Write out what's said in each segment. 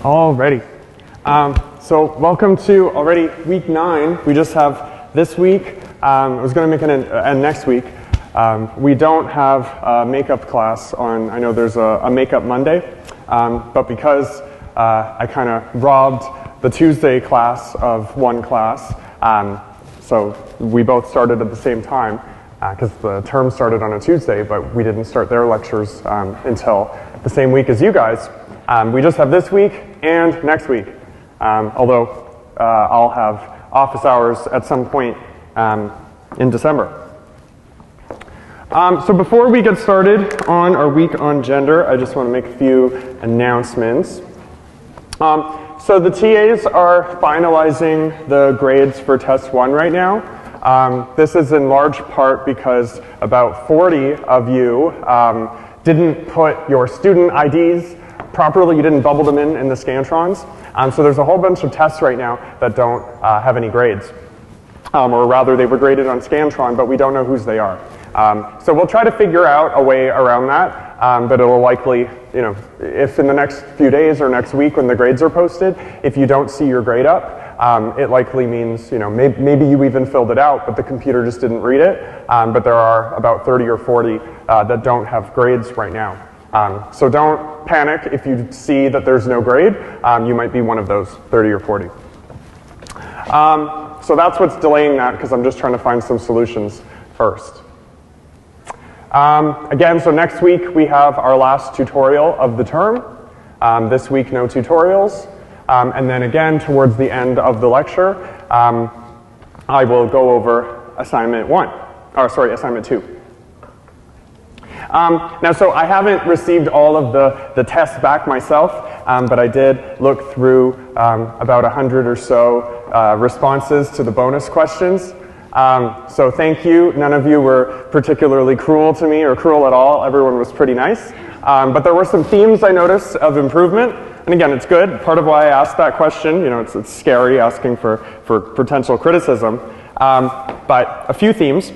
Alrighty. So welcome to already week 9. We just have this week. I was going to make an end next week. We don't have a makeup class on, I know there's a makeup Monday, but because I kind of robbed the Tuesday class of one class, so we both started at the same time because the term started on a Tuesday, but we didn't start their lectures until the same week as you guys. We just have this week and next week, although I'll have office hours at some point in December. So before we get started on our week on gender, I just want to make a few announcements. So the TAs are finalizing the grades for test 1 right now. This is in large part because about 40 of you didn't put your student IDs properly, you didn't bubble them in the Scantrons. So there's a whole bunch of tests right now that don't have any grades. Or rather, they were graded on Scantron, but we don't know whose they are. So we'll try to figure out a way around that, but it'll likely, if in the next few days or next week when the grades are posted, if you don't see your grade up, it likely means, maybe you even filled it out, but the computer just didn't read it. But there are about 30 or 40 that don't have grades right now. So don't panic if you see that there's no grade. You might be one of those 30 or 40. So that's what's delaying that, because I'm just trying to find some solutions first. Again, so next week we have our last tutorial of the term. This week, no tutorials. And then again, towards the end of the lecture, I will go over assignment 2. Now, so I haven't received all of the tests back myself, but I did look through about 100 or so responses to the bonus questions. So thank you. None of you were particularly cruel to me or cruel at all. Everyone was pretty nice. But there were some themes I noticed of improvement. And again, it's good. Part of why I asked that question, it's scary asking for potential criticism. But a few themes.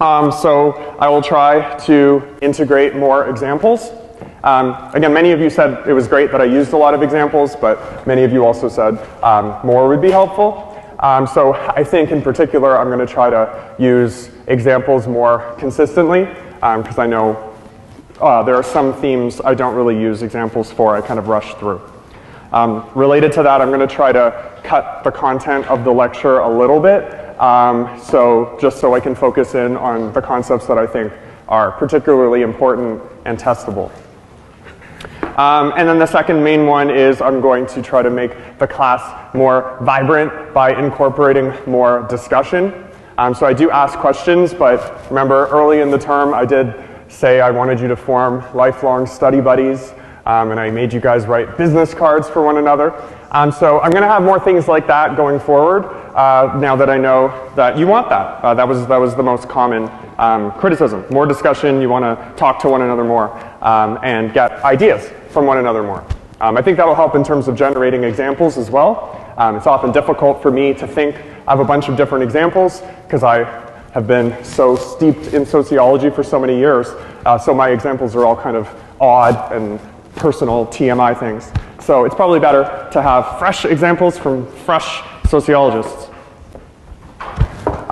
So I will try to integrate more examples. Again, many of you said it was great that I used a lot of examples, but many of you also said more would be helpful. So I think in particular I'm going to try to use examples more consistently, because I know there are some themes I don't really use examples for, I kind of rush through. Related to that, I'm going to try to cut the content of the lecture a little bit, just so I can focus in on the concepts that I think are particularly important and testable. And then the second main one is I'm going to try to make the class more vibrant by incorporating more discussion. So I do ask questions, but remember early in the term I did say I wanted you to form lifelong study buddies, and I made you guys write business cards for one another. So I'm going to have more things like that going forward, now that I know that you want that. That was the most common criticism. More discussion, you want to talk to one another more, and get ideas from one another more. I think that'll help in terms of generating examples as well. It's often difficult for me to think of a bunch of different examples, because I have been so steeped in sociology for so many years, so my examples are all kind of odd and personal TMI things. So it's probably better to have fresh examples from fresh sociologists.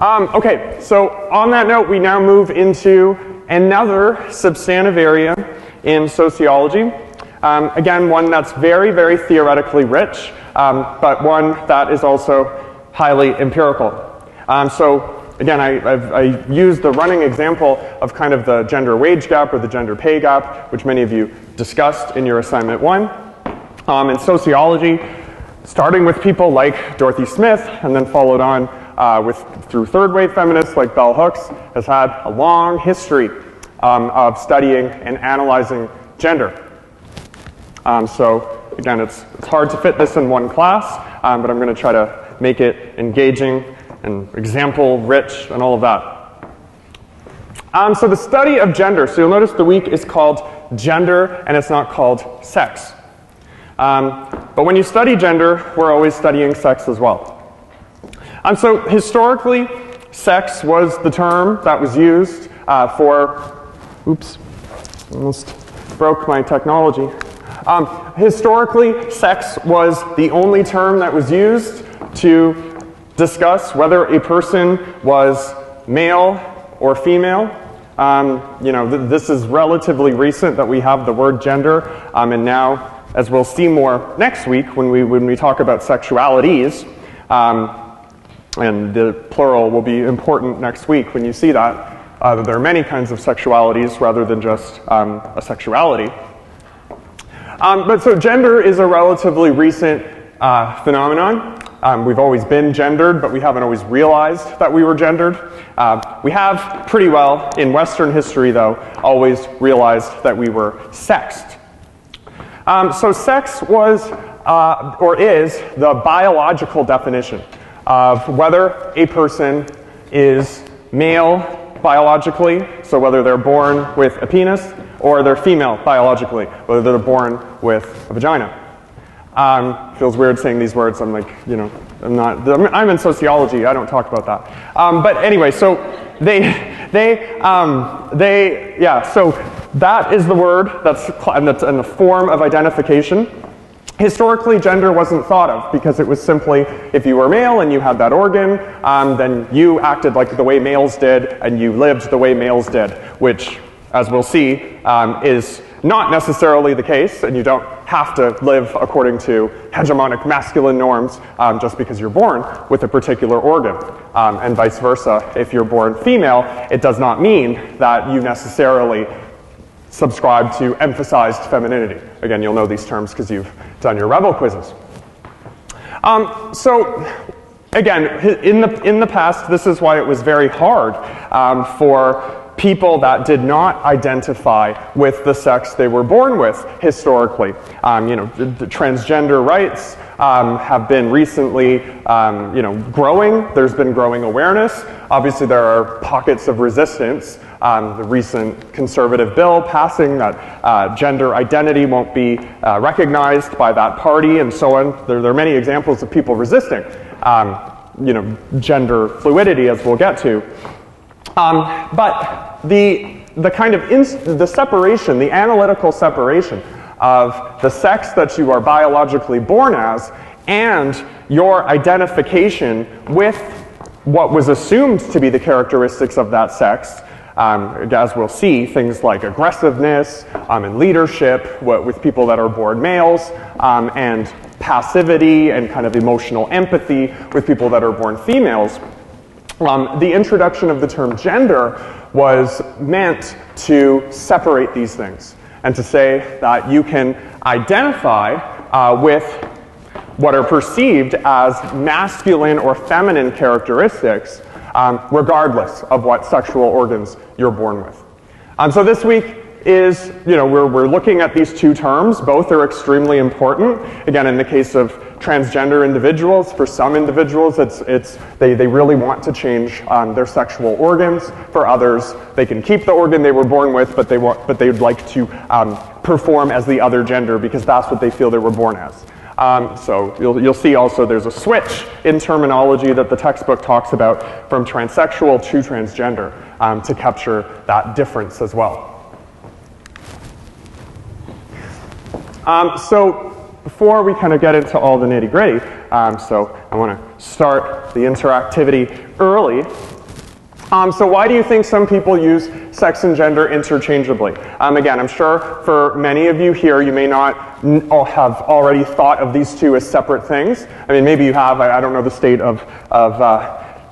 Okay, so on that note, we now move into another substantive area in sociology. Again, one that's very, very theoretically rich, but one that is also highly empirical. So again, I used the running example of kind of the gender wage gap or the gender pay gap, which many of you discussed in your assignment 1. In sociology, starting with people like Dorothy Smith and then followed on through third wave feminists like Bell Hooks, has had a long history of studying and analyzing gender. So again, it's hard to fit this in one class, but I'm going to try to make it engaging and example rich and all of that. So the study of gender, so you'll notice the week is called gender and it's not called sex. But when you study gender, we're always studying sex as well. So historically, sex was the term that was used for, oops, almost broke my technology. Historically, sex was the only term that was used to discuss whether a person was male or female. This is relatively recent that we have the word gender, and now, as we'll see more next week when we talk about sexualities, and the plural will be important next week when you see that, there are many kinds of sexualities rather than just a sexuality. But so gender is a relatively recent phenomenon. We've always been gendered, but we haven't always realized that we were gendered. We have pretty well, in Western history though, always realized that we were sexed. So sex was, or is, the biological definition of whether a person is male biologically, so whether they're born with a penis, or they're female biologically, whether they're born with a vagina. Feels weird saying these words. I'm like, I'm in sociology. I don't talk about that. But anyway, so so that is the word that's in the form of identification. Historically, gender wasn't thought of because it was simply if you were male and you had that organ, then you acted like the way males did and you lived the way males did, which, as we'll see, is not necessarily the case, and you don't have to live according to hegemonic masculine norms just because you're born with a particular organ. And vice versa, if you're born female, it does not mean that you necessarily subscribe to emphasized femininity. Again, you'll know these terms because you've done your Rebel quizzes. So again, in the past, this is why it was very hard for people that did not identify with the sex they were born with historically. The transgender rights have been recently, growing. There's been growing awareness. Obviously, there are pockets of resistance. The recent conservative bill passing that gender identity won't be recognized by that party and so on. There are many examples of people resisting, gender fluidity, as we'll get to. But the kind of the separation, the analytical separation of the sex that you are biologically born as and your identification with what was assumed to be the characteristics of that sex, as we'll see, things like aggressiveness and leadership with people that are born males, and passivity and kind of emotional empathy with people that are born females. The introduction of the term gender was meant to separate these things and to say that you can identify with what are perceived as masculine or feminine characteristics regardless of what sexual organs you're born with. So this week is, we're looking at these two terms. Both are extremely important. Again, in the case of transgender individuals, for some individuals, they really want to change their sexual organs. For others, they can keep the organ they were born with, but they'd like to perform as the other gender because that's what they feel they were born as. So you'll see also there's a switch in terminology that the textbook talks about from transsexual to transgender to capture that difference as well. So before we kind of get into all the nitty-gritty, so I want to start the interactivity early. So why do you think some people use sex and gender interchangeably? Again, I'm sure for many of you here, you may not have already thought of these two as separate things. I mean, maybe you have. I don't know the state of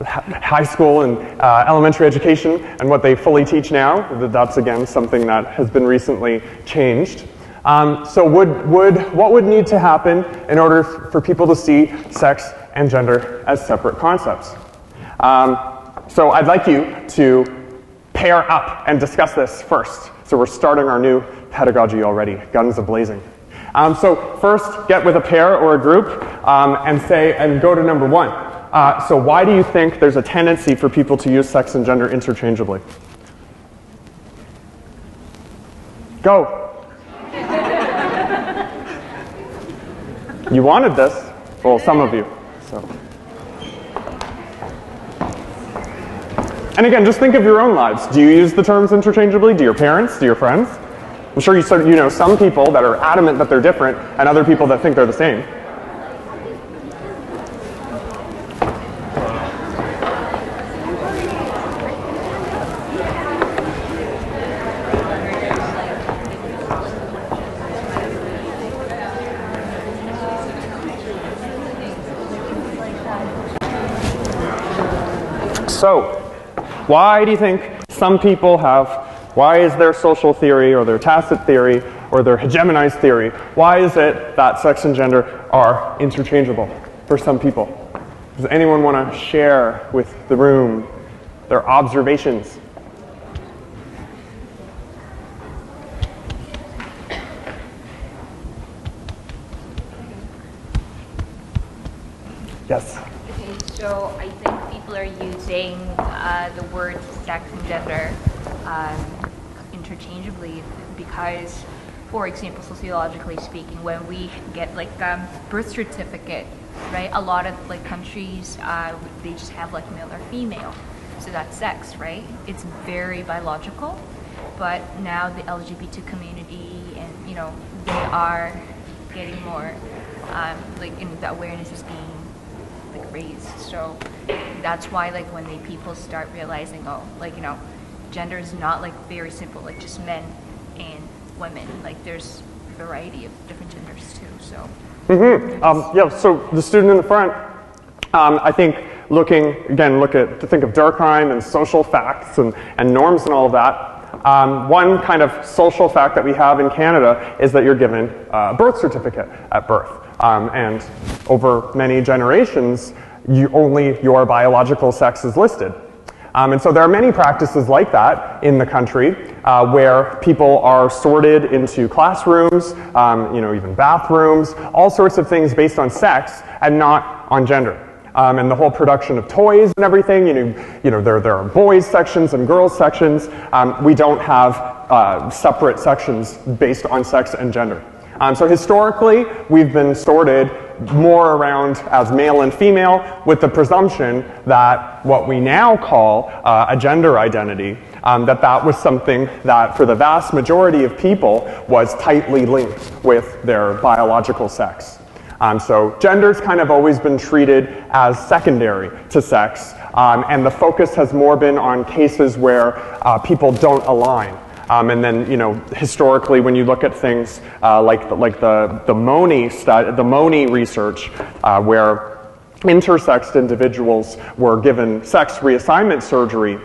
high school and elementary education and what they fully teach now. That's, again, something that has been recently changed. So what would need to happen in order for people to see sex and gender as separate concepts? So I'd like you to pair up and discuss this first. So we're starting our new pedagogy already, guns a-blazing. So first, get with a pair or a group and go to number one. So why do you think there's a tendency for people to use sex and gender interchangeably? Go. You wanted this. Well, some of you. So. And again, just think of your own lives. Do you use the terms interchangeably? Do your parents? Do your friends? I'm sure you know some people that are adamant that they're different and other people that think they're the same. So, why do you think some people why is their social theory or their tacit theory or their hegemonized theory, why is it that sex and gender are interchangeable for some people? Does anyone want to share with the room their observations? Yes? Okay, so I think people are using the words sex and gender interchangeably because, for example, sociologically speaking, when we get like birth certificate, right? A lot of like countries, they just have like male or female, so that's sex, right? It's very biological, but now the LGBT community and they are getting more the awareness is being raised. So that's why when people start realizing, gender is not very simple, just men and women. There's a variety of different genders too. So yeah, so the student in the front, I think think of Durkheim and social facts and norms and all of that. One kind of social fact that we have in Canada is that you're given a birth certificate at birth. And over many generations, only your biological sex is listed. And so there are many practices like that in the country where people are sorted into classrooms, even bathrooms, all sorts of things based on sex and not on gender. And the whole production of toys and everything, there are boys sections and girls sections. We don't have separate sections based on sex and gender. So historically, we've been sorted more around as male and female with the presumption that what we now call a gender identity, that was something that for the vast majority of people was tightly linked with their biological sex. So gender's kind of always been treated as secondary to sex, and the focus has more been on cases where people don't align. And then, historically, when you look at things like the Moni research, where intersexed individuals were given sex reassignment surgery,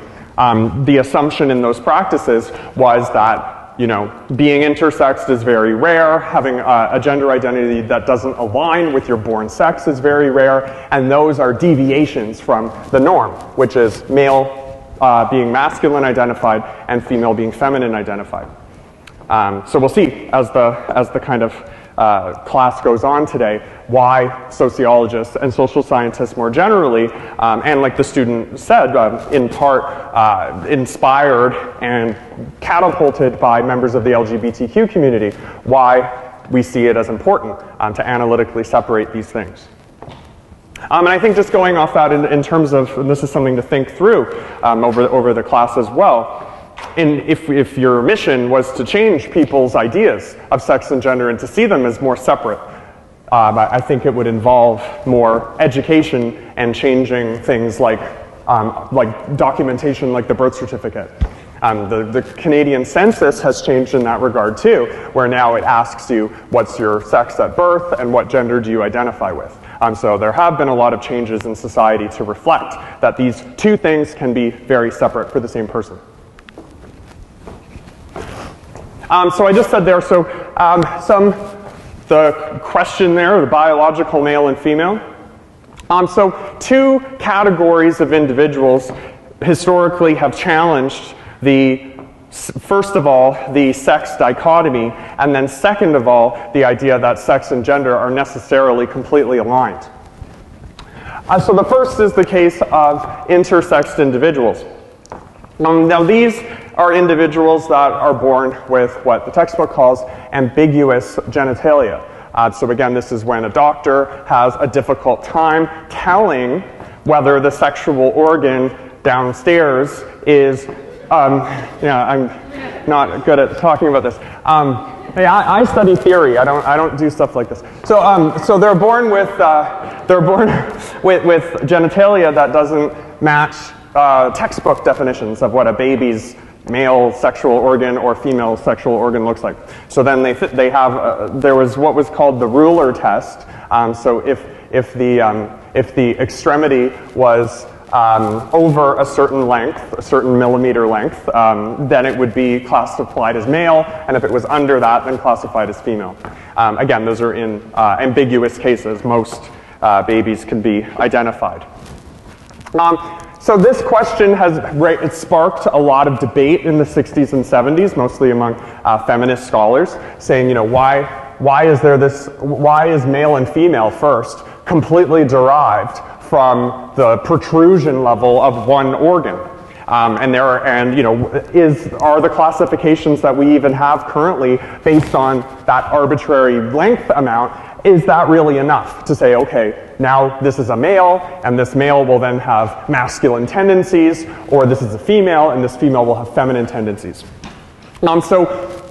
the assumption in those practices was that, being intersexed is very rare, having a gender identity that doesn't align with your born sex is very rare, and those are deviations from the norm, which is male being masculine identified and female being feminine identified. So we'll see as the kind of class goes on today why sociologists and social scientists more generally, and like the student said, in part inspired and catapulted by members of the LGBTQ community, why we see it as important to analytically separate these things. And I think just going off that in terms of, and this is something to think through over the class as well, if your mission was to change people's ideas of sex and gender and to see them as more separate, I think it would involve more education and changing things like documentation like the birth certificate. The Canadian census has changed in that regard too, where now it asks you what's your sex at birth and what gender do you identify with. So there have been a lot of changes in society to reflect that these two things can be very separate for the same person. So I just said there, the question there, the biological male and female. So two categories of individuals historically have challenged first of all, the sex dichotomy, and then second of all, the idea that sex and gender are necessarily completely aligned. So the first is the case of intersexed individuals. Now these are individuals that are born with what the textbook calls ambiguous genitalia. So again, this is when a doctor has a difficult time telling whether the sexual organ downstairs is Yeah, I'm not good at talking about this. Hey, I study theory. I don't do stuff like this. So they're born with with genitalia that doesn't match textbook definitions of what a baby's male sexual organ or female sexual organ looks like. So then they have there was what was called the ruler test. So if the extremity was over a certain length, a certain millimeter length, then it would be classified as male, and if it was under that, then classified as female. Again, those are in ambiguous cases. Most babies can be identified. So this question it sparked a lot of debate in the 60s and 70s, mostly among feminist scholars, saying, why is male and female first completely derived from the protrusion level of one organ? Are the classifications that we even have currently based on that arbitrary length amount, is that really enough to say, okay, now this is a male, and this male will then have masculine tendencies, or this is a female, and this female will have feminine tendencies? So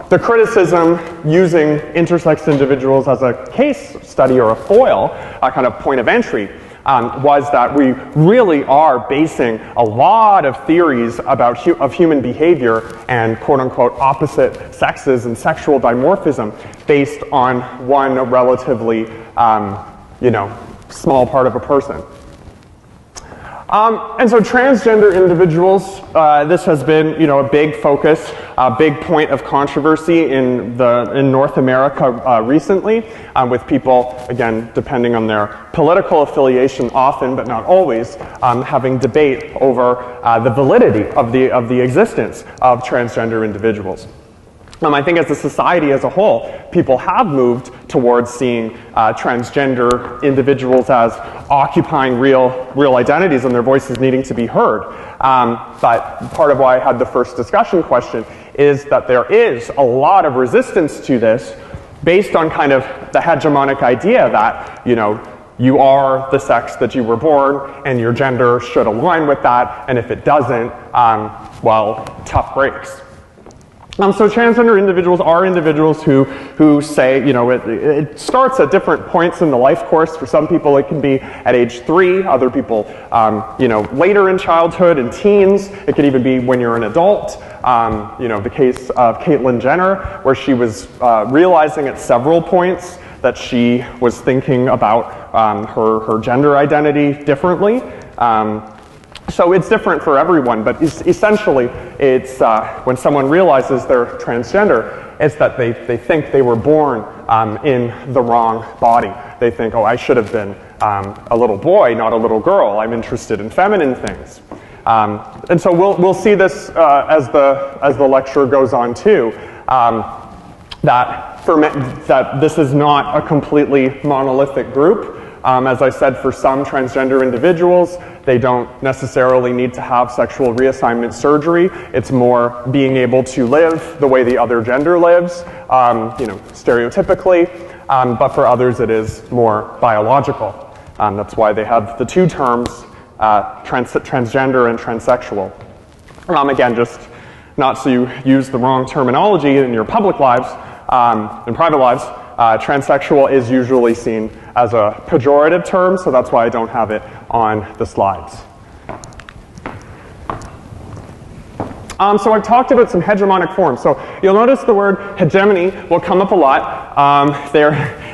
the criticism using intersex individuals as a case study or a foil, a kind of point of entry, was that we really are basing a lot of theories of human behavior and quote-unquote opposite sexes and sexual dimorphism based on one relatively, small part of a person. And so transgender individuals, this has been, a big focus, a big point of controversy in North America recently, with people, again, depending on their political affiliation, often but not always, having debate over the validity of the existence of transgender individuals. I think as a society as a whole, people have moved towards seeing transgender individuals as occupying real identities and their voices needing to be heard. But part of why I had the first discussion question is that there is a lot of resistance to this based on kind of the hegemonic idea that, you are the sex that you were born and your gender should align with that, and if it doesn't, well, tough breaks. So transgender individuals are individuals who say, it starts at different points in the life course. For some people it can be at age 3, other people, later in childhood and teens. It could even be when you're an adult. The case of Caitlyn Jenner, where she was realizing at several points that she was thinking about her gender identity differently. So it's different for everyone, but essentially it's when someone realizes they're transgender, it's that they think they were born in the wrong body. They think, oh, I should have been a little boy, not a little girl. I'm interested in feminine things. And so we'll see this as the lecture goes on too, that this is not a completely monolithic group. As I said, for some transgender individuals, they don't necessarily need to have sexual reassignment surgery. It's more being able to live the way the other gender lives, stereotypically. But for others, it is more biological. That's why they have the two terms, transgender and transsexual. Again, just not so you use the wrong terminology in your public lives, in private lives, transsexual is usually seen as a pejorative term, so that's why I don't have it on the slides. So I've talked about some hegemonic forms. So you'll notice the word hegemony will come up a lot there,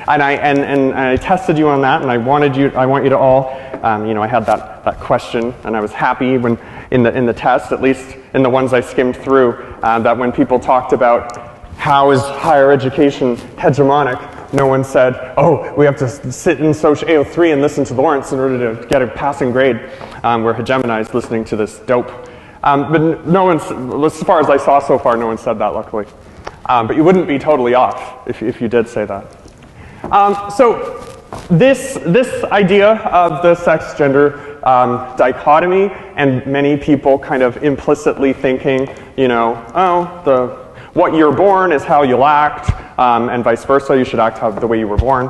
and I tested you on that, and I want you to all, I had that question, and I was happy when in the test, at least in the ones I skimmed through, that when people talked about how is higher education hegemonic, no one said, oh, we have to sit in SOCIology and listen to Lawrence in order to get a passing grade. We're hegemonized listening to this dope. But no one's, as far as I saw so far, no one said that, luckily. But you wouldn't be totally off if you did say that. So this idea of the sex-gender dichotomy, and many people kind of implicitly thinking, what you're born is how you'll act, and vice versa, you should act the way you were born.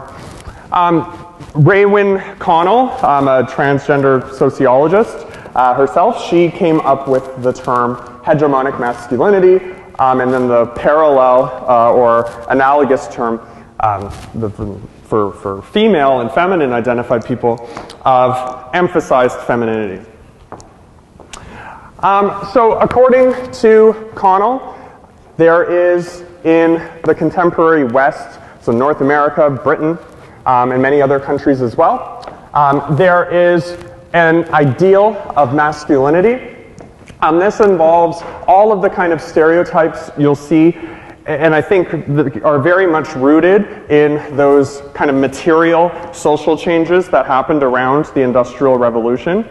Raewyn Connell, a transgender sociologist herself, she came up with the term hegemonic masculinity, and then the parallel or analogous term for female and feminine identified people of emphasized femininity. So according to Connell, there is in the contemporary West, so North America, Britain, and many other countries as well, there is an ideal of masculinity. This involves all of the kind of stereotypes you'll see, and I think are very much rooted in those kind of material social changes that happened around the Industrial Revolution.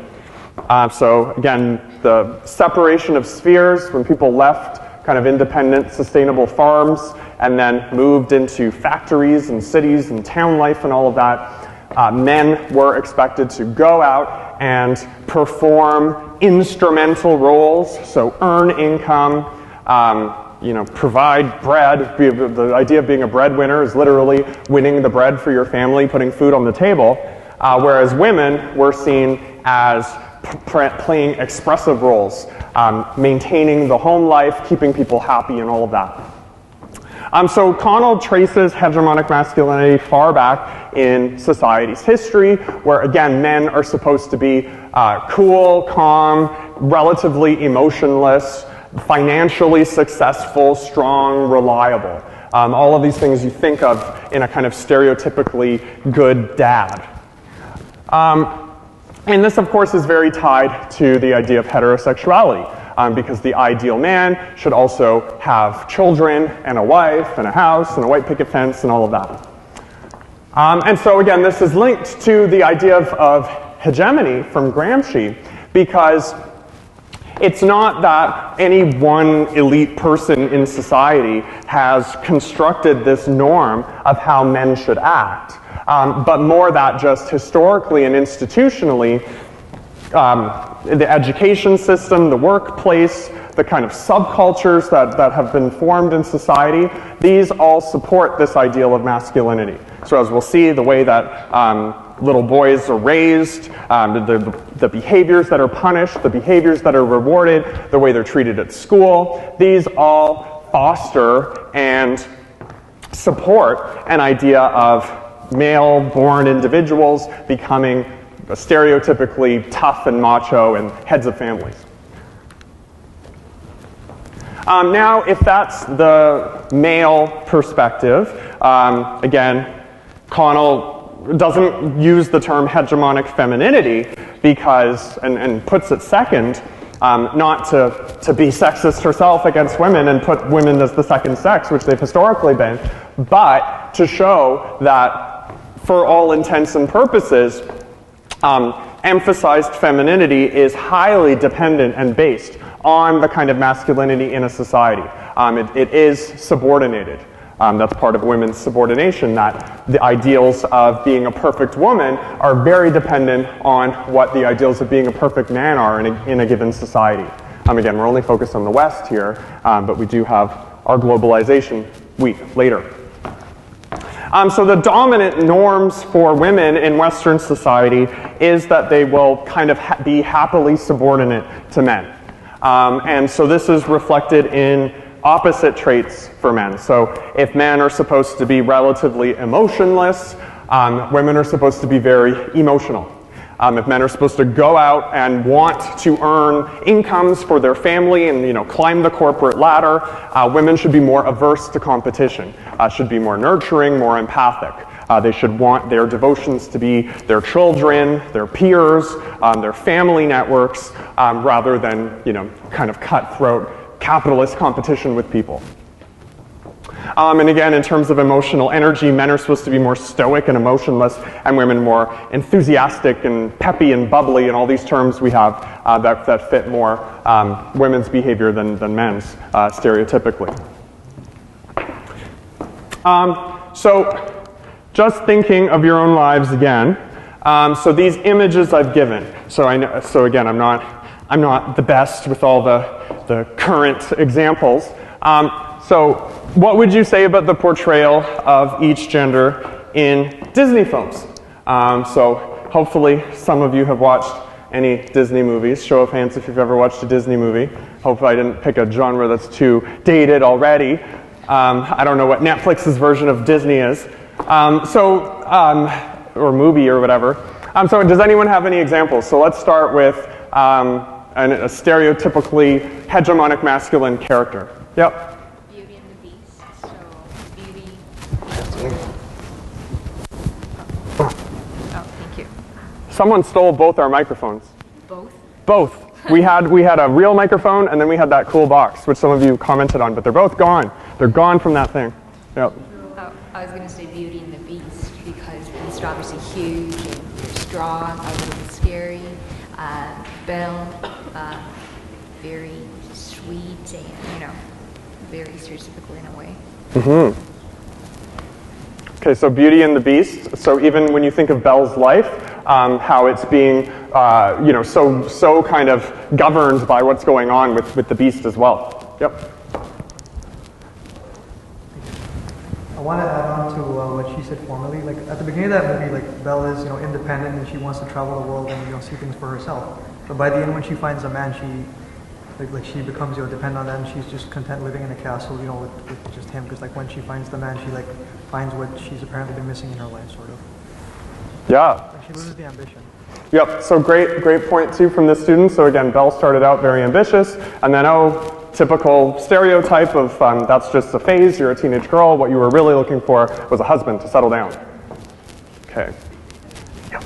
So again, the separation of spheres when people left kind of independent, sustainable farms and then moved into factories and cities and town life and all of that. Men were expected to go out and perform instrumental roles, so earn income, provide bread. The idea of being a breadwinner is literally winning the bread for your family, putting food on the table, whereas women were seen as playing expressive roles, maintaining the home life, keeping people happy, and all of that. So Connell traces hegemonic masculinity far back in society's history, where again, men are supposed to be cool, calm, relatively emotionless, financially successful, strong, reliable. All of these things you think of in a kind of stereotypically good dad. And this, of course, is very tied to the idea of heterosexuality. Because the ideal man should also have children and a wife and a house and a white picket fence and all of that. And so again, this is linked to the idea of hegemony from Gramsci, because it's not that any one elite person in society has constructed this norm of how men should act, but more that just historically and institutionally, the education system, the workplace, the kind of subcultures that have been formed in society, these all support this ideal of masculinity. So as we'll see, the way that little boys are raised, the behaviors that are punished, the behaviors that are rewarded, the way they're treated at school, these all foster and support an idea of male-born individuals becoming stereotypically tough and macho and heads of families. Now, if that's the male perspective, again, Connell doesn't use the term hegemonic femininity because, and puts it second, not to be sexist herself against women and put women as the second sex, which they've historically been, but to show that for all intents and purposes, emphasized femininity is highly dependent and based on the kind of masculinity in a society. It is subordinated. That's part of women's subordination, that the ideals of being a perfect woman are very dependent on what the ideals of being a perfect man are in a given society. Again, we're only focused on the West here, but we do have our globalization week later. So the dominant norms for women in Western society is that they will kind of be happily subordinate to men. And so this is reflected in opposite traits for men. So if men are supposed to be relatively emotionless, women are supposed to be very emotional. If men are supposed to go out and want to earn incomes for their family and climb the corporate ladder, women should be more averse to competition, should be more nurturing, more empathic. They should want their devotions to be their children, their peers, their family networks, rather than kind of cutthroat capitalist competition with people. And again, in terms of emotional energy, men are supposed to be more stoic and emotionless, and women more enthusiastic and peppy and bubbly, and all these terms we have that fit more women's behavior than men's, stereotypically. So just thinking of your own lives again, so these images I've given, so again, I'm not the best with all the current examples. So what would you say about the portrayal of each gender in Disney films? So hopefully some of you have watched any Disney movies? Show of hands if you've ever watched a Disney movie. Hope I didn't pick a genre that's too dated already. I don't know what Netflix's version of Disney is. Or movie or whatever. So does anyone have any examples? So let's start with a stereotypically hegemonic masculine character. Yep. Beauty and the Beast. So Beauty. Oh, thank you. Someone stole both our microphones. Both? Both. We had a real microphone, and then we had that cool box, which some of you commented on, but they're both gone. They're gone from that thing. Yep. Oh, I was going to say Beauty and the Beast because Beast are obviously huge and they're strong, a little scary. Belle, very sweet and, very stereotypical in a way. Mm-hmm. Okay, so Beauty and the Beast. So even when you think of Belle's life, how it's being, so kind of governed by what's going on with the Beast as well. Yep. I want to add on to what she said formerly. Like at the beginning of that movie, like Belle is, independent and she wants to travel the world and see things for herself. But by the end, when she finds a man, she becomes dependent on that, and she's just content living in a castle, with just him. Because when she finds the man, she finds what she's apparently been missing in her life, sort of. Yeah. She loses the ambition. Yep. So great point too from this student. So again, Belle started out very ambitious, and then typical stereotype of that's just a phase. You're a teenage girl. What you were really looking for was a husband to settle down. Okay. Yep.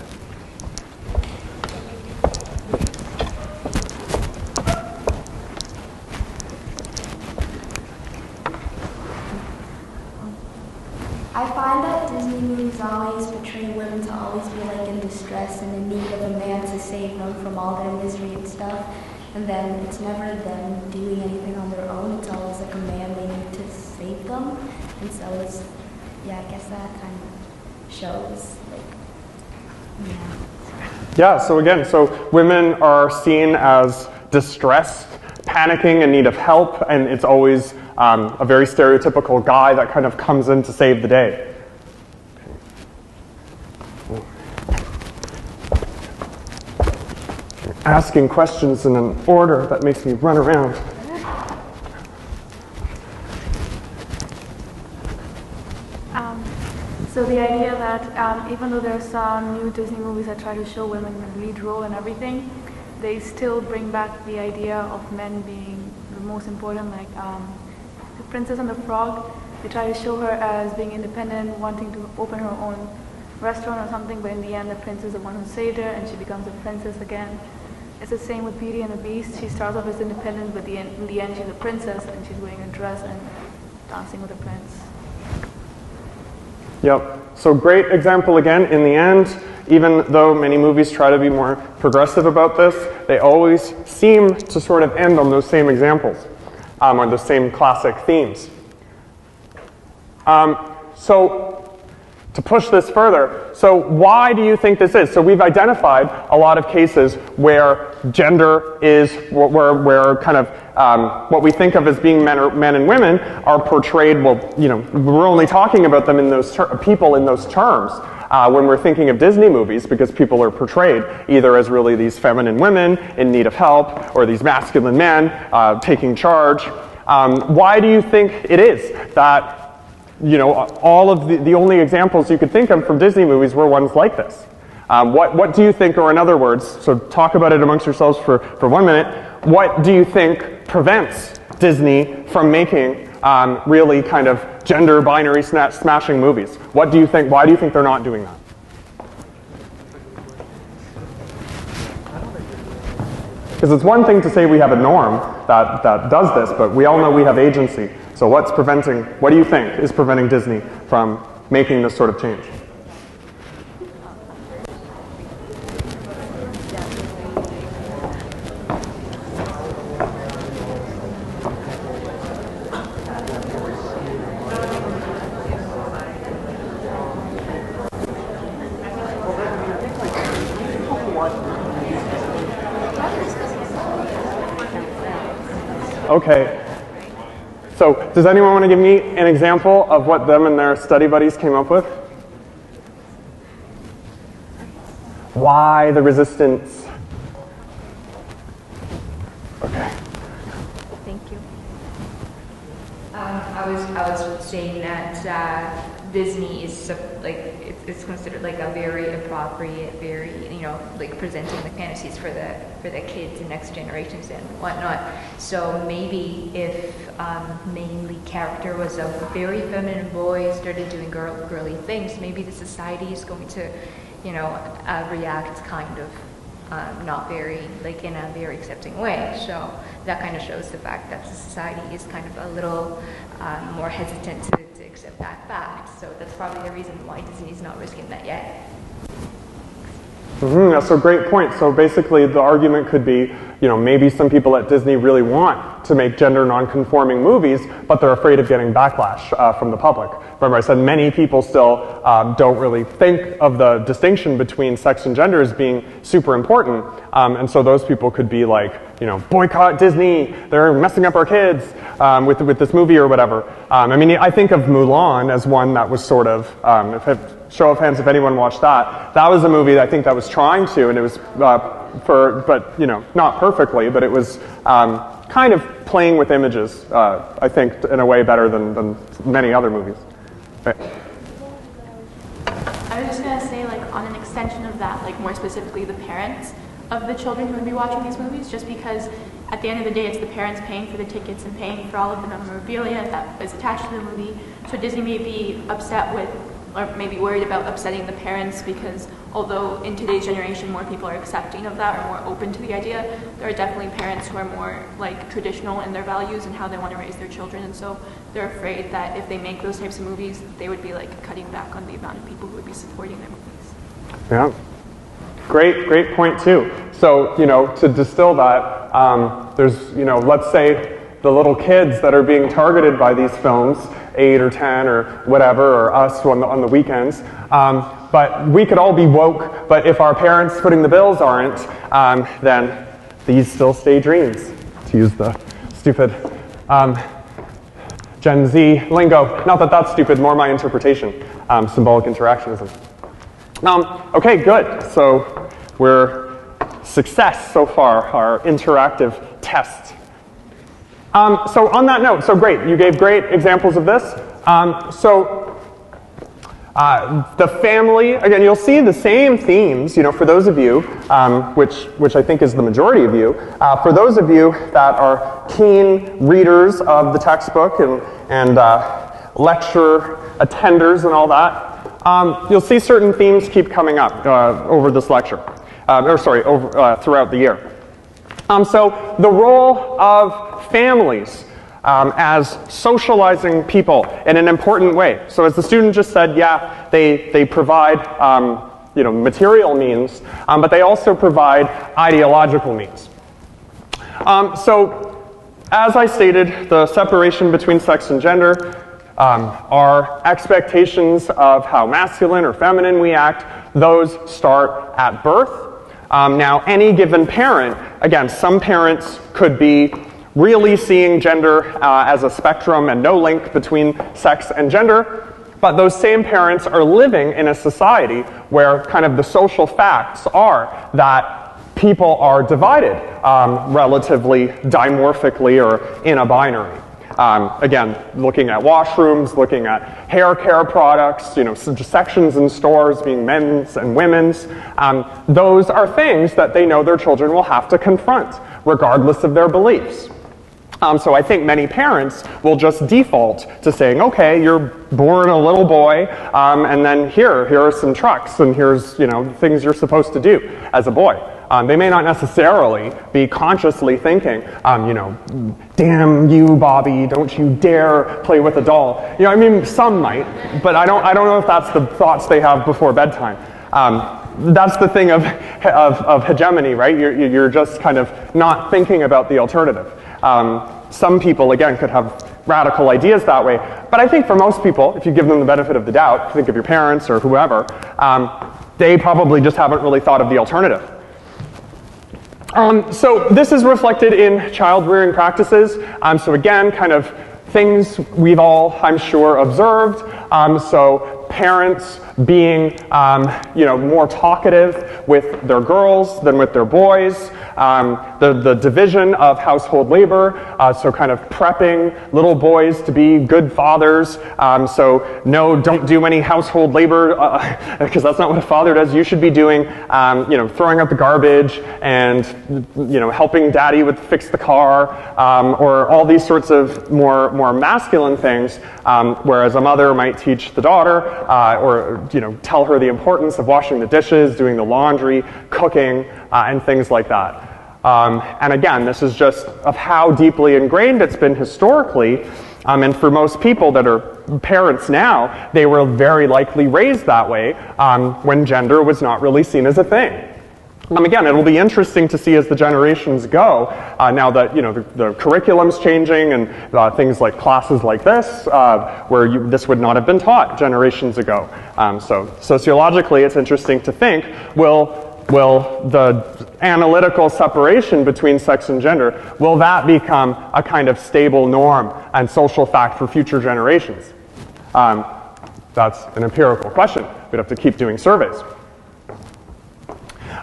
I find that Disney movies always portray women to always be in distress and in need of a man to save them from all their misery and stuff. And then it's never them doing anything on their own. It's always a man they need to save them. And so I guess that kind of shows Yeah, so again, women are seen as distressed, panicking, in need of help, and it's always a very stereotypical guy that kind of comes in to save the day. Asking questions in an order that makes me run around. So the idea that even though there are some new Disney movies that try to show women in the lead role and everything, they still bring back the idea of men being the most important, the Princess and the Frog. They try to show her as being independent, wanting to open her own restaurant or something, but in the end the prince is the one who saved her and she becomes a princess again. It's the same with Beauty and the Beast. She starts off as independent, but in the end she's a princess and she's wearing a dress and dancing with the prince. Yep. So great example again. In the end, even though many movies try to be more progressive about this, they always seem to sort of end on those same examples, on the same classic themes. So to push this further, so why do you think this is? So we've identified a lot of cases where gender is, where kind of what we think of as being men and women are portrayed, we're only talking about them in those people in those terms when we're thinking of Disney movies, because people are portrayed either as really these feminine women in need of help or these masculine men taking charge. Why do you think it is that all of the only examples you could think of from Disney movies were ones like this? What do you think, or in other words, so talk about it amongst yourselves for 1 minute, what do you think prevents Disney from making really kind of gender binary smashing movies? What do you think, why do you think they're not doing that? Because it's one thing to say we have a norm that does this, but we all know we have agency. So what do you think is preventing Disney from making this sort of change? Okay. So, does anyone want to give me an example of what them and their study buddies came up with? Why the resistance? I was saying that Disney is it's considered like a very appropriate, very like presenting the fantasies for the kids and next generations and whatnot. So maybe if main lead character was a very feminine boy, started doing girly things, maybe the society is going to react kind of not very in a very accepting way. So that kind of shows the fact that the society is kind of a little more hesitant to accept that fact. So that's probably the reason why Disney's not risking that yet. That's a great point. So basically the argument could be, maybe some people at Disney really want to make gender non-conforming movies, but they're afraid of getting backlash from the public. Remember I said many people still don't really think of the distinction between sex and gender as being super important. And so those people could be like, boycott Disney, they're messing up our kids with this movie or whatever. I think of Mulan as one that was sort of, show of hands if anyone watched that. That was a movie that I think that was trying to, and it was but not perfectly, but it was kind of playing with images, I think, in a way better than many other movies. Right. I was just going to say, on an extension of that, more specifically the parents of the children who would be watching these movies, just because at the end of the day, it's the parents paying for the tickets and paying for all of the memorabilia that is attached to the movie. So Disney may be upset with, or maybe worried about upsetting the parents, because although in today's generation more people are accepting of that or more open to the idea, there are definitely parents who are more traditional in their values and how they want to raise their children, and so they're afraid that if they make those types of movies, they would be cutting back on the amount of people who would be supporting their movies. Yeah. Great point too. So, to distill that, there's, let's say the little kids that are being targeted by these films, 8 or 10 or whatever, or us on the weekends. But we could all be woke, but if our parents footing the bills aren't, then these still stay dreams, to use the stupid Gen Z lingo. Not that that's stupid, more my interpretation, symbolic interactionism. Okay, good. So we're success so far, our interactive test. So on that note, so great, you gave great examples of this. The family, again, you'll see the same themes, for those of you, which I think is the majority of you, for those of you that are keen readers of the textbook and lecture attenders and all that, you'll see certain themes keep coming up over this lecture, throughout the year. So the role of families as socializing people in an important way. So as the student just said, yeah, they provide material means, but they also provide ideological means. So as I stated, the separation between sex and gender are expectations of how masculine or feminine we act. Those start at birth. Now, any given parent, again, some parents could be really seeing gender as a spectrum and no link between sex and gender, but those same parents are living in a society where kind of the social facts are that people are divided relatively dimorphically or in a binary. Again, looking at washrooms, looking at hair care products, sections in stores being men's and women's. Those are things that they know their children will have to confront, regardless of their beliefs. So I think many parents will just default to saying, okay, you're born a little boy, and then here are some trucks, and here's things you're supposed to do as a boy. They may not necessarily be consciously thinking, damn you, Bobby, don't you dare play with a doll. Some might, but I don't know if that's the thoughts they have before bedtime. That's the thing of hegemony, right? You're just kind of not thinking about the alternative. Some people, again, could have radical ideas that way, but I think for most people, if you give them the benefit of the doubt, think of your parents or whoever, they probably just haven't really thought of the alternative. So this is reflected in child rearing practices. So again, kind of things we've all, I'm sure, observed. So parents being more talkative with their girls than with their boys. The division of household labor, so kind of prepping little boys to be good fathers. So no, don't do any household labor because that's not what a father does. You should be doing, throwing out the garbage and helping daddy with fix the car, or all these sorts of more masculine things. Whereas a mother might teach the daughter, or tell her the importance of washing the dishes, doing the laundry, cooking, and things like that. And again, this is just of how deeply ingrained it's been historically. And for most people that are parents now, they were very likely raised that way when gender was not really seen as a thing. Again, it'll be interesting to see as the generations go, now that the curriculum's changing and things like classes like this, where this would not have been taught generations ago. So sociologically, it's interesting to think, will the analytical separation between sex and gender, will that become a kind of stable norm and social fact for future generations? That's an empirical question. We'd have to keep doing surveys.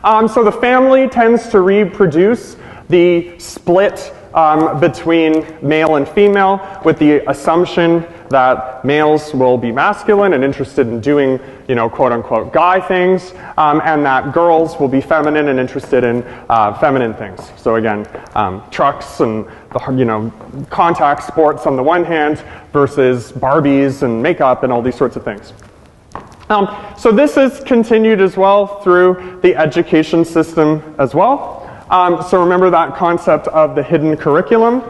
So the family tends to reproduce the split between male and female, with the assumption that males will be masculine and interested in doing, quote-unquote guy things, and that girls will be feminine and interested in feminine things. So again, trucks and contact sports on the one hand versus Barbies and makeup and all these sorts of things. So this is continued as well through the education system as well. So remember that concept of the hidden curriculum.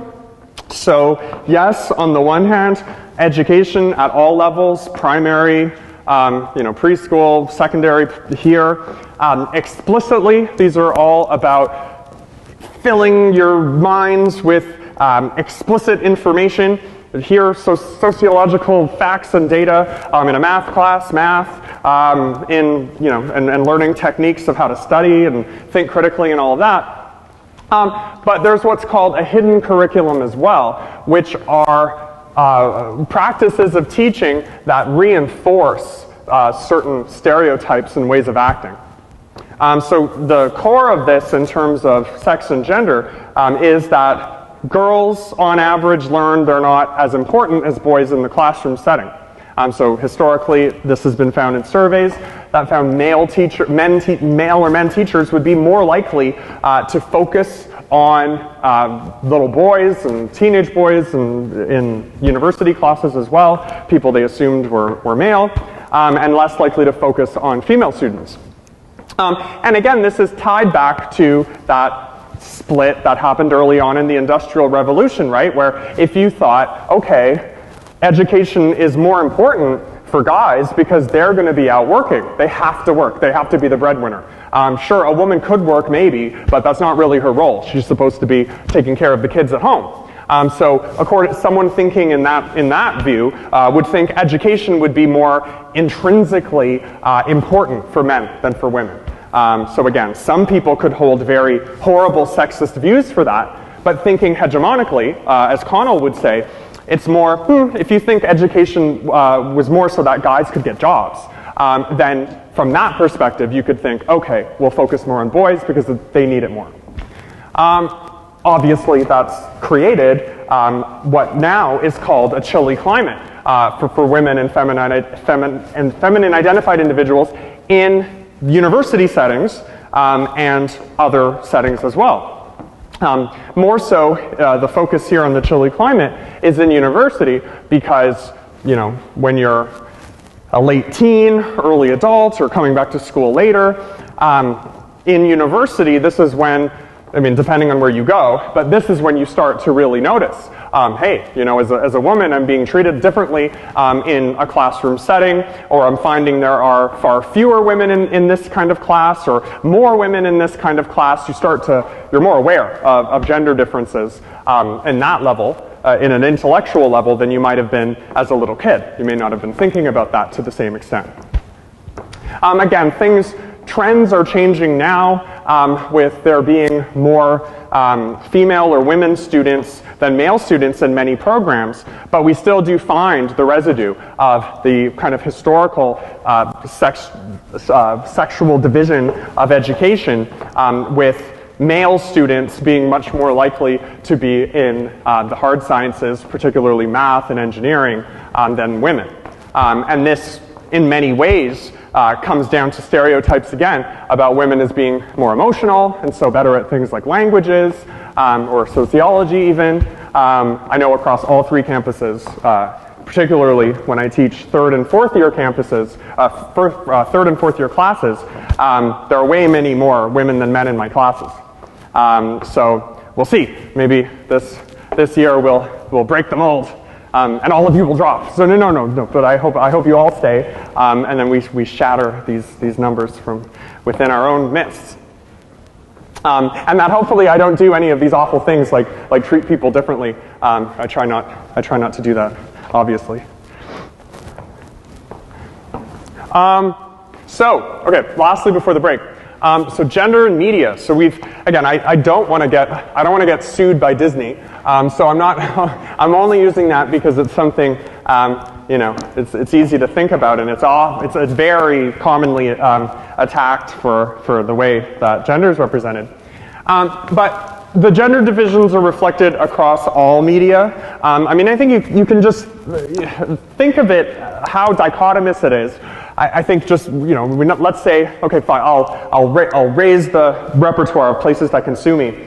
So yes, on the one hand, education at all levels, primary, preschool, secondary here. Explicitly, these are all about filling your minds with explicit information. Here, sociological facts and data in a math class, and learning techniques of how to study and think critically and all of that. But there's what's called a hidden curriculum as well, which are practices of teaching that reinforce certain stereotypes and ways of acting. So the core of this in terms of sex and gender is that girls, on average, learn they're not as important as boys in the classroom setting. So historically, this has been found in surveys that found male or men teachers would be more likely to focus on little boys and teenage boys and in university classes as well, people they assumed were male, and less likely to focus on female students. And again, this is tied back to that split that happened early on in the Industrial Revolution, right? Where if you thought, okay, education is more important for guys because they're going to be out working. They have to work. They have to be the breadwinner. Sure, a woman could work maybe, but that's not really her role. She's supposed to be taking care of the kids at home. So someone thinking in that view would think education would be more intrinsically important for men than for women. So again, some people could hold very horrible sexist views for that, but thinking hegemonically, as Connell would say, it's more, if you think education was more so that guys could get jobs, then from that perspective, you could think, okay, we'll focus more on boys because they need it more. Obviously, that's created what now is called a chilly climate for women and feminine identified individuals in university settings and other settings as well. More so, the focus here on the chilly climate is in university because, when you're a late teen, early adult, or coming back to school later, in university, this is when, depending on where you go, but this is when you start to really notice, hey, as a woman, I'm being treated differently in a classroom setting, or I'm finding there are far fewer women in this kind of class, or more women in this kind of class. You're more aware of gender differences in that level, in an intellectual level, than you might have been as a little kid. You may not have been thinking about that to the same extent. Again, trends are changing now. with there being more female or women students than male students in many programs, but we still do find the residue of the kind of historical sexual division of education, with male students being much more likely to be in the hard sciences, particularly math and engineering, than women. And this, in many ways, comes down to stereotypes again about women as being more emotional and so better at things like languages or sociology even. I know across all three campuses, particularly when I teach third and fourth year campuses, third and fourth year classes, there are way many more women than men in my classes. So we'll see. Maybe this year we'll break the mold. And all of you will drop. So no. But I hope you all stay, and then we shatter these numbers from within our own midst. And that hopefully I don't do any of these awful things like treat people differently. I try not to do that, obviously. Okay. Lastly, before the break. So gender and media. So I don't want to get sued by Disney. So I'm only using that because it's something, it's easy to think about, and it's very commonly attacked for the way that gender is represented. But the gender divisions are reflected across all media. I think you can just think of it how dichotomous it is. I think just, let's say, okay, fine, I'll raise the repertoire of places that consume me.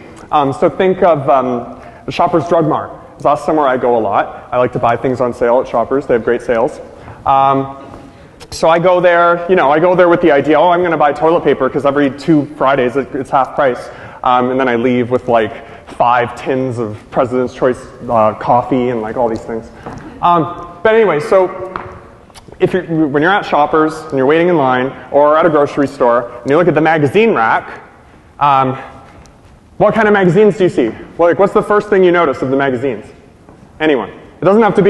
So think of Shoppers Drug Mart. That's somewhere I go a lot. I like to buy things on sale at Shoppers. They have great sales. So I go there, with the idea, I'm going to buy toilet paper because every 2 Fridays it's half price. And then I leave with like 5 tins of President's Choice coffee and like all these things. But anyway, so when you're at Shoppers and you're waiting in line or at a grocery store and you look at the magazine rack, what kind of magazines do you see? Well, what's the first thing you notice of the magazines? Anyone? It doesn't have to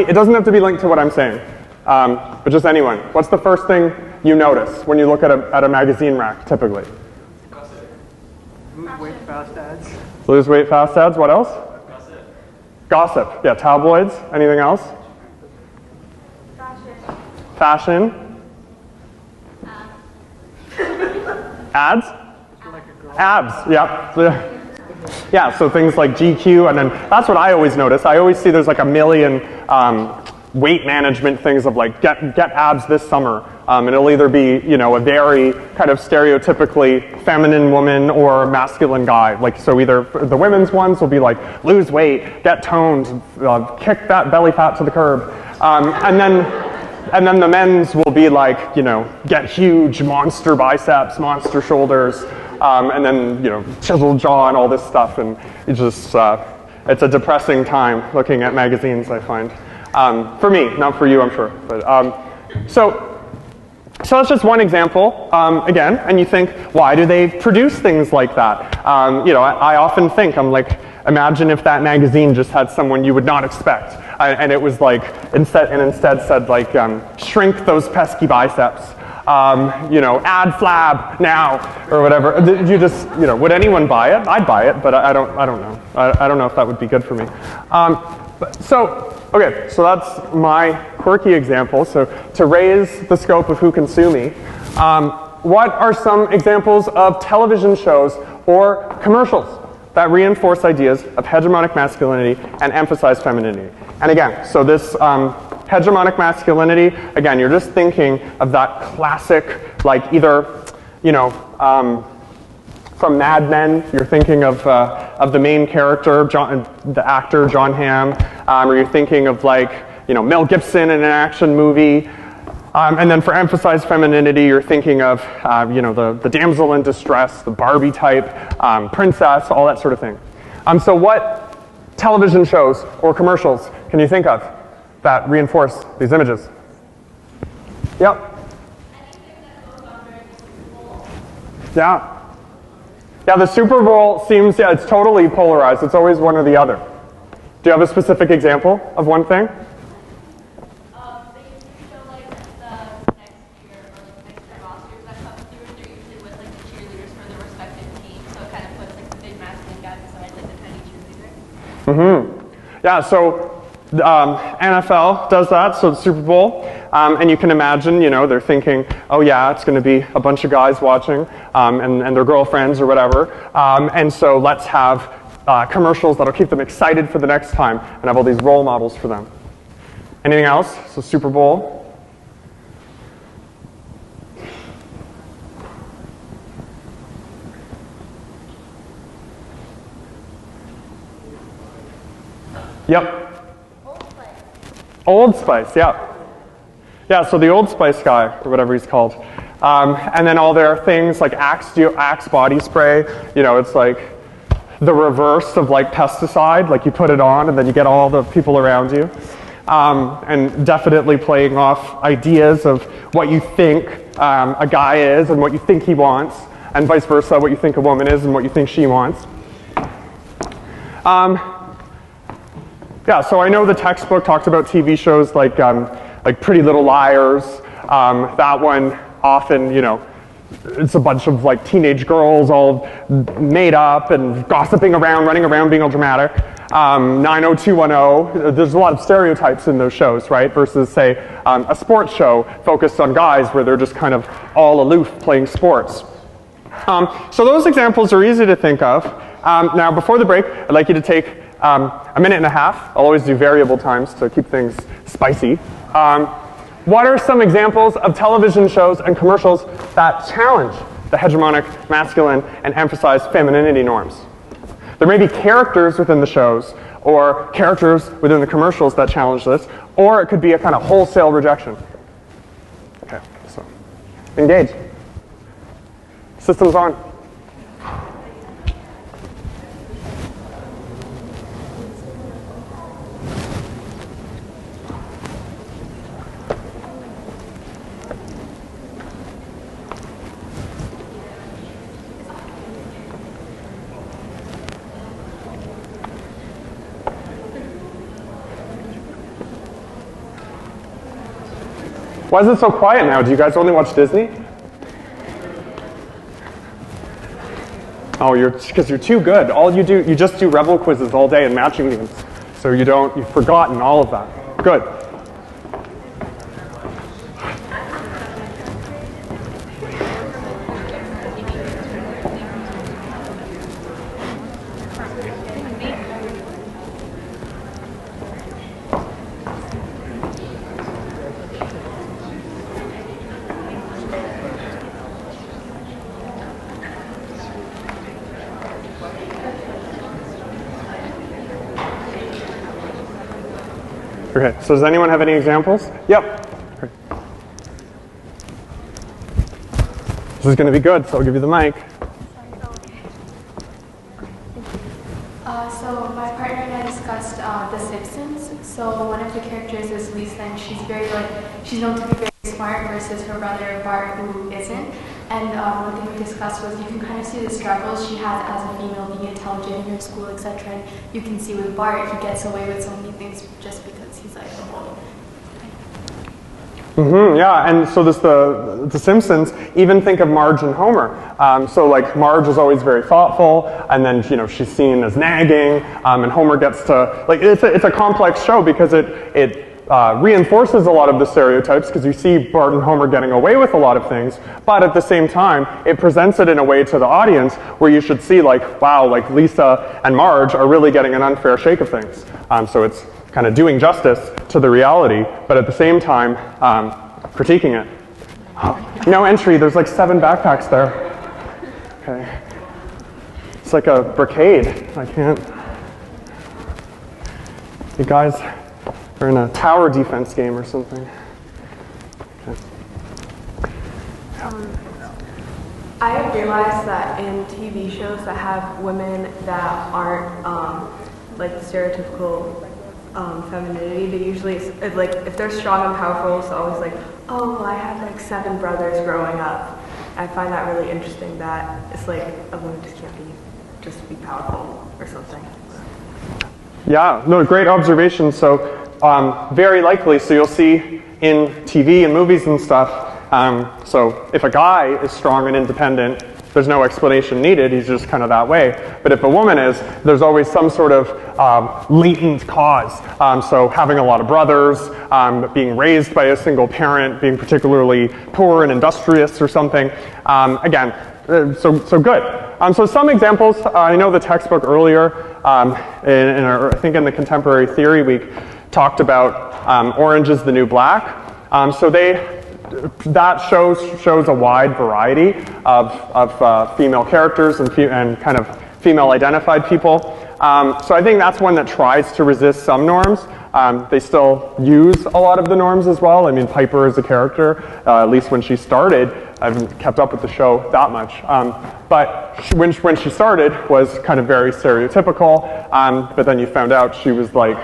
be linked to what I'm saying, but just anyone. What's the first thing you notice when you look at a magazine rack, typically? Gossip. Lose weight fast ads. Lose weight fast ads. What else? Gossip. Yeah, tabloids. Anything else? Fashion. Ads? Abs, yeah. Yeah, so things like GQ, and then that's what I always notice. I always see there's like a million weight management things of like, get abs this summer. And it'll either be, a very kind of stereotypically feminine woman or masculine guy. Like, so either the women's ones will be like, lose weight, get toned, kick that belly fat to the curb. And then the men's will be like, get huge monster biceps, monster shoulders, and then, chiseled jaw and all this stuff. And it just, it's a depressing time looking at magazines, I find. For me, not for you, I'm sure. But, so that's just one example, again, and you think, why do they produce things like that? I often think, I'm like, imagine if that magazine just had someone you would not expect, and it was like, instead said like, shrink those pesky biceps, add flab now, or whatever. You just, would anyone buy it? I'd buy it, but I don't know. I don't know if that would be good for me. Okay, so that's my quirky example. So to raise the scope of who can sue me, what are some examples of television shows or commercials that reinforce ideas of hegemonic masculinity and emphasize femininity? And again, so this hegemonic masculinity, again, you're just thinking of that classic, like either, from Mad Men, you're thinking of the main character, the actor John Hamm, or you're thinking of like, Mel Gibson in an action movie. And then for emphasized femininity, you're thinking of, the damsel in distress, the Barbie type, princess, all that sort of thing. So what television shows or commercials can you think of that reinforce these images? Yep. Yeah. Yeah, the Super Bowl seems, it's totally polarized. It's always one or the other. Do you have a specific example of one thing? They usually show like the next year or like next year rosters that come through, and they're usually with like the cheerleaders for their respective teams. Yeah, so NFL does that, so the Super Bowl, and you can imagine, you know, they're thinking, oh yeah, it's going to be a bunch of guys watching, and their girlfriends or whatever, and so let's have commercials that'll keep them excited for the next time, and have all these role models for them. Anything else? So Super Bowl. Yep. Old Spice, yeah. Yeah, so the Old Spice guy, or whatever he's called. And then all their things like Axe body spray, you know, it's like the reverse of like pesticide, like you put it on and then you get all the people around you. And definitely playing off ideas of what you think a guy is and what you think he wants, and vice versa, what you think a woman is and what you think she wants. Yeah, so I know the textbook talked about TV shows like Pretty Little Liars. That one often, you know, it's a bunch of like teenage girls all made up and gossiping around, running around, being all dramatic. 90210, there's a lot of stereotypes in those shows, right? Versus, say, a sports show focused on guys where they're just kind of all aloof playing sports. So those examples are easy to think of. Now, before the break, I'd like you to take a minute and a half. I'll always do variable times to keep things spicy. What are some examples of television shows and commercials that challenge the hegemonic masculine and emphasize femininity norms? There may be characters within the shows or characters within the commercials that challenge this, or it could be a kind of wholesale rejection. Okay, so engage. Systems on. Why is it so quiet now? Do you guys only watch Disney? Oh, because you're too good. All you do, you just do Rebel quizzes all day and matching games. So you've forgotten all of that. Good. Okay, so does anyone have any examples? Yep. Great. This is going to be good, so I'll give you the mic. So my partner and I discussed The Simpsons. So one of the characters is Lisa, and she's known to be very smart versus her brother Bart, who isn't. And one thing we discussed was you can kind of see the struggles she has as a female, being intelligent in her school, etc. And you can see with Bart, he gets away with so many things just because he's like a boy. Yeah, and so the Simpsons, even think of Marge and Homer. So like Marge is always very thoughtful, and then she's seen as nagging, and Homer gets to it's a complex show because it reinforces a lot of the stereotypes because you see Bart and Homer getting away with a lot of things, but at the same time it presents it in a way to the audience where you should see wow, Lisa and Marge are really getting an unfair shake of things. So it's kind of doing justice to the reality, but at the same time, critiquing it. No entry, there's 7 backpacks there. Okay. It's like a brigade. I can't. You guys are in a tower defense game or something. Okay. I have realized that in TV shows that have women that aren't the stereotypical femininity, they usually, if they're strong and powerful, it's always oh, well, I had 7 brothers growing up. I find that really interesting that it's a woman just can't just be powerful or something. Yeah, no, great observation. So very likely, so you'll see in TV and movies and stuff, so if a guy is strong and independent, there's no explanation needed, he's just kind of that way. But if a woman is, there's always some sort of latent cause. So having a lot of brothers, being raised by a single parent, being particularly poor and industrious or something. Again, so good. So some examples, I know the textbook earlier, I think in the Contemporary Theory Week, talked about Orange is the New Black. So that shows a wide variety of female characters and kind of female identified people. So I think that's one that tries to resist some norms. They still use a lot of the norms as well. I mean, Piper is a character, at least when she started. I haven't kept up with the show that much. But when she started was kind of very stereotypical, but then you found out she was like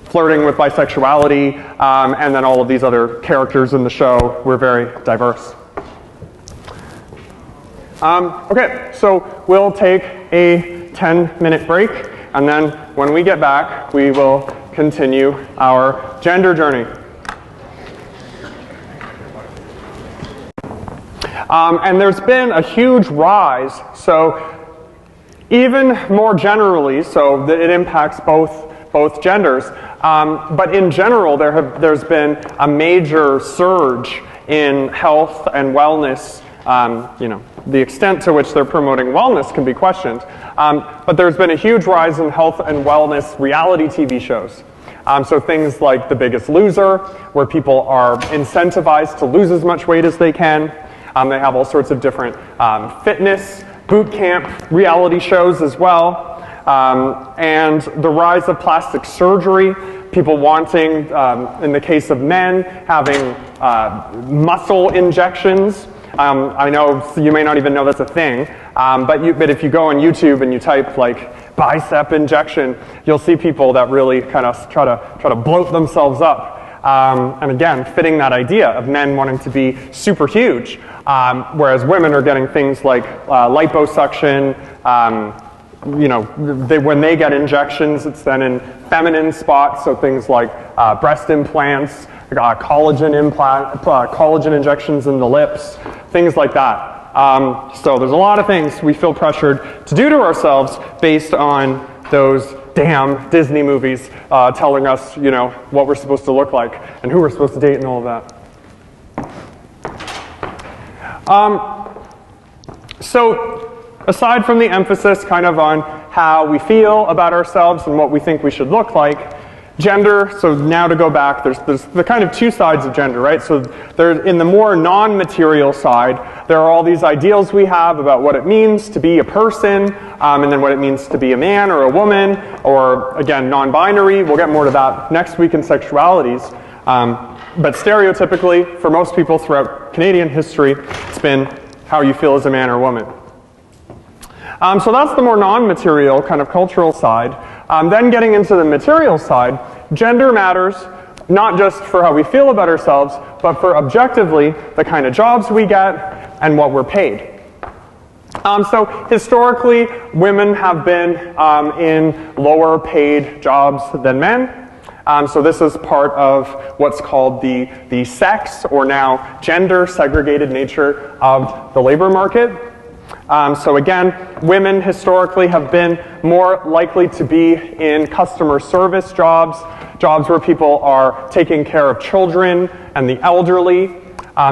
flirting with bisexuality, and then all of these other characters in the show were very diverse. Okay, so we'll take a 10-minute break, and then when we get back, we will continue our gender journey. And there's been a huge rise, so even more generally, so that it impacts both genders. But in general, there's been a major surge in health and wellness. The extent to which they're promoting wellness can be questioned. But there's been a huge rise in health and wellness reality TV shows. So things like The Biggest Loser, where people are incentivized to lose as much weight as they can. They have all sorts of different fitness, boot camp reality shows as well. And the rise of plastic surgery, people wanting, in the case of men, having muscle injections. I know you may not even know that's a thing, but if you go on YouTube and you type like bicep injection, you'll see people that really kind of try to bloat themselves up. And again, fitting that idea of men wanting to be super huge, whereas women are getting things like liposuction. When they get injections, it's then in feminine spots, so things like breast implants, collagen injections in the lips, things like that. So there's a lot of things we feel pressured to do to ourselves based on those damn Disney movies telling us, what we're supposed to look like and who we're supposed to date and all of that. So aside from the emphasis kind of on how we feel about ourselves and what we think we should look like, gender, so now to go back, there's the kind of two sides of gender, right? So in the more non-material side, there are all these ideals we have about what it means to be a person, and then what it means to be a man or a woman, or again, non-binary. We'll get more to that next week in sexualities. But stereotypically, for most people throughout Canadian history, it's been how you feel as a man or woman. So that's the more non-material kind of cultural side. Then getting into the material side, gender matters not just for how we feel about ourselves, but for objectively the kind of jobs we get and what we're paid. So historically, women have been in lower paid jobs than men. So this is part of what's called the sex, or now gender segregated nature of the labor market. So again, women historically have been more likely to be in customer service jobs where people are taking care of children and the elderly.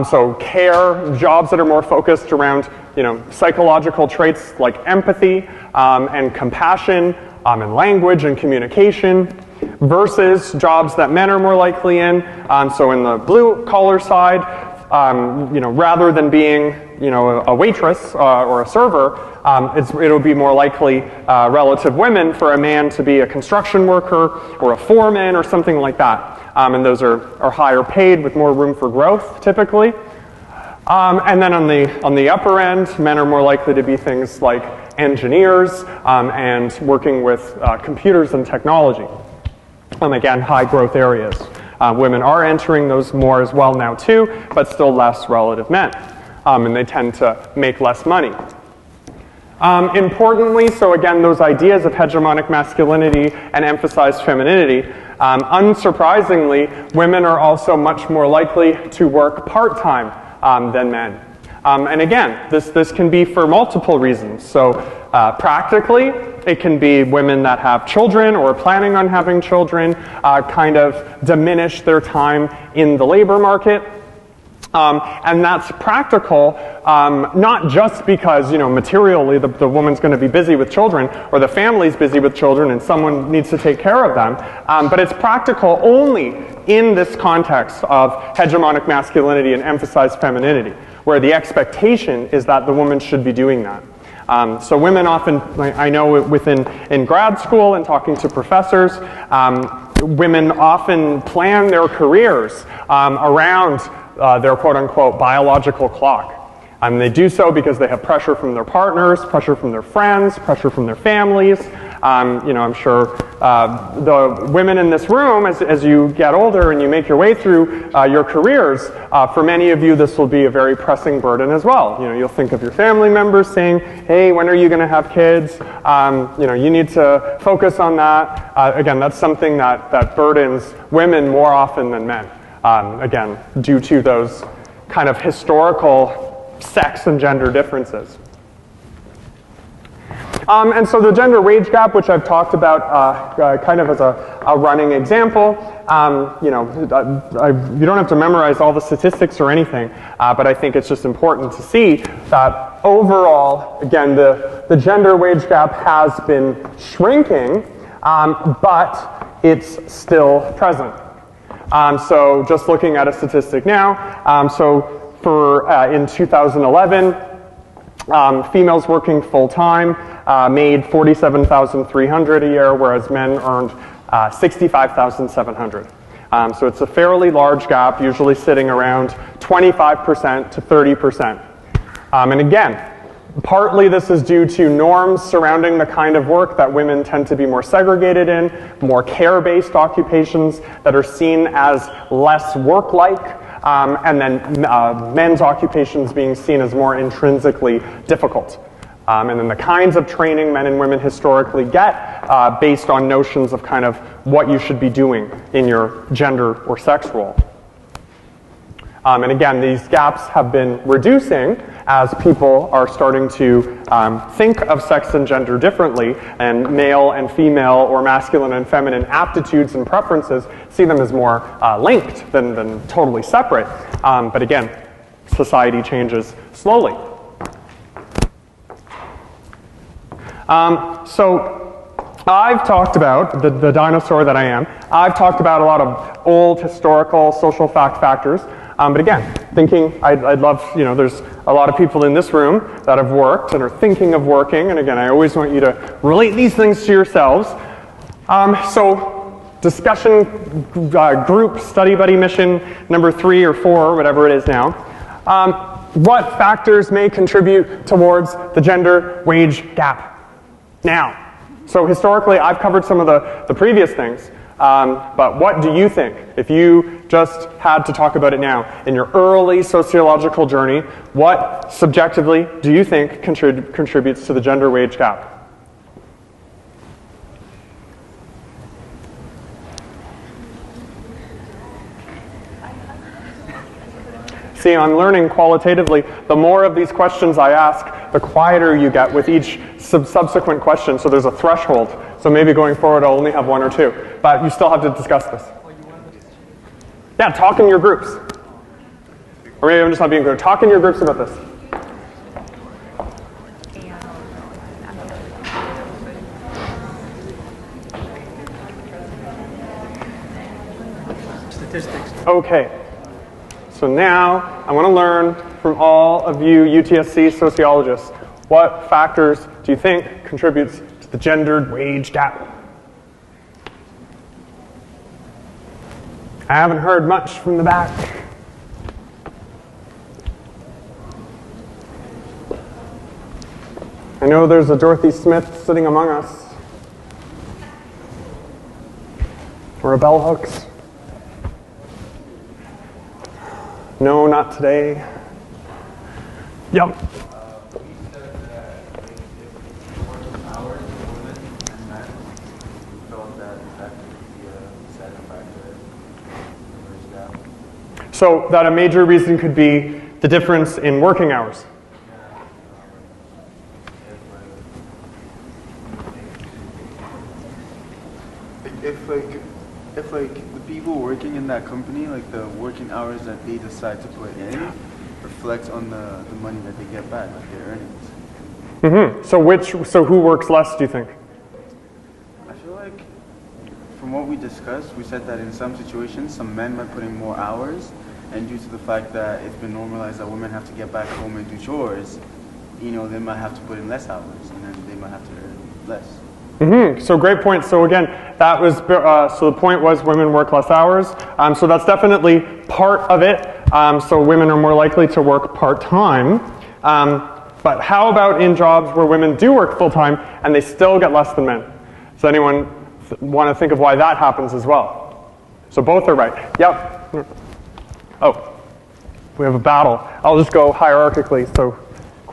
So care, jobs that are more focused around psychological traits like empathy and compassion and language and communication, versus jobs that men are more likely in. So in the blue collar side, rather than being a waitress or a server, it'll be more likely relative women for a man to be a construction worker or a foreman or something like that. And those are higher paid with more room for growth typically. And then on the upper end, men are more likely to be things like engineers and working with computers and technology. Again, high growth areas. Women are entering those more as well now too, but still less relative men. And they tend to make less money. Importantly, so again, those ideas of hegemonic masculinity and emphasized femininity, unsurprisingly, women are also much more likely to work part-time than men. And again, this can be for multiple reasons. So practically, it can be women that have children or are planning on having children kind of diminish their time in the labor market. And that's practical, not just because, materially the woman's going to be busy with children, or the family's busy with children and someone needs to take care of them, but it's practical only in this context of hegemonic masculinity and emphasized femininity, where the expectation is that the woman should be doing that. So women often, I know in grad school and talking to professors, women often plan their careers around their quote-unquote biological clock. They do so because they have pressure from their partners, pressure from their friends, pressure from their families. I'm sure the women in this room, as you get older and you make your way through your careers, for many of you this will be a very pressing burden as well. You'll think of your family members saying, hey, when are you going to have kids? You need to focus on that. Again, that's something that burdens women more often than men. Again, due to those kind of historical sex and gender differences. And so the gender wage gap, which I've talked about kind of as a running example, you don't have to memorize all the statistics or anything, but I think it's just important to see that overall, again, the gender wage gap has been shrinking, but it's still present. So just looking at a statistic now, so for in 2011, females working full-time made $47,300 a year, whereas men earned $65,700. So it's a fairly large gap, usually sitting around 25% to 30%. And again, partly this is due to norms surrounding the kind of work that women tend to be more segregated in, more care-based occupations that are seen as less work-like, and then men's occupations being seen as more intrinsically difficult. And then the kinds of training men and women historically get based on notions of kind of what you should be doing in your gender or sex role. And again, these gaps have been reducing as people are starting to think of sex and gender differently, and male and female or masculine and feminine aptitudes and preferences see them as more linked than totally separate. But again, society changes slowly. So I've talked about, the dinosaur that I am, I've talked about a lot of old historical social factors. But again, thinking, I'd love, there's a lot of people in this room that have worked and are thinking of working, and again, I always want you to relate these things to yourselves. So discussion group study buddy mission number 3 or 4, or whatever it is now. What factors may contribute towards the gender wage gap? Now, so historically, I've covered some of the previous things. But what do you think? If you just had to talk about it now, in your early sociological journey, what subjectively do you think contributes to the gender wage gap? See, I'm learning qualitatively. The more of these questions I ask, the quieter you get with each subsequent question, so there's a threshold. So maybe going forward I'll only have 1 or 2. But you still have to discuss this. Yeah, talk in your groups. Or maybe I'm just not being clear. Talk in your groups about this. Statistics. Okay. So now I want to learn from all of you UTSC sociologists, what factors do you think contributes to the gendered wage gap? I haven't heard much from the back. I know there's a Dorothy Smith sitting among us. Or a bell hooks. No, not today. Yep. So that a major reason could be The difference in working hours. If the people working in that company, like the working hours that they decide to put in, reflects on the money that they get back, like their earnings. So who works less, do you think? I feel like, from what we discussed, we said that in some situations, some men might put in more hours, and due to the fact that it's been normalized that women have to get back home and do chores, they might have to put in less hours, and then they might have to earn less. So great point. So again, that was so the point was women work less hours. So that's definitely part of it. So women are more likely to work part-time. But how about in jobs where women do work full-time and they still get less than men? Does anyone want to think of why that happens as well? So both are right. Yep. Oh, we have a battle. I'll just go hierarchically. So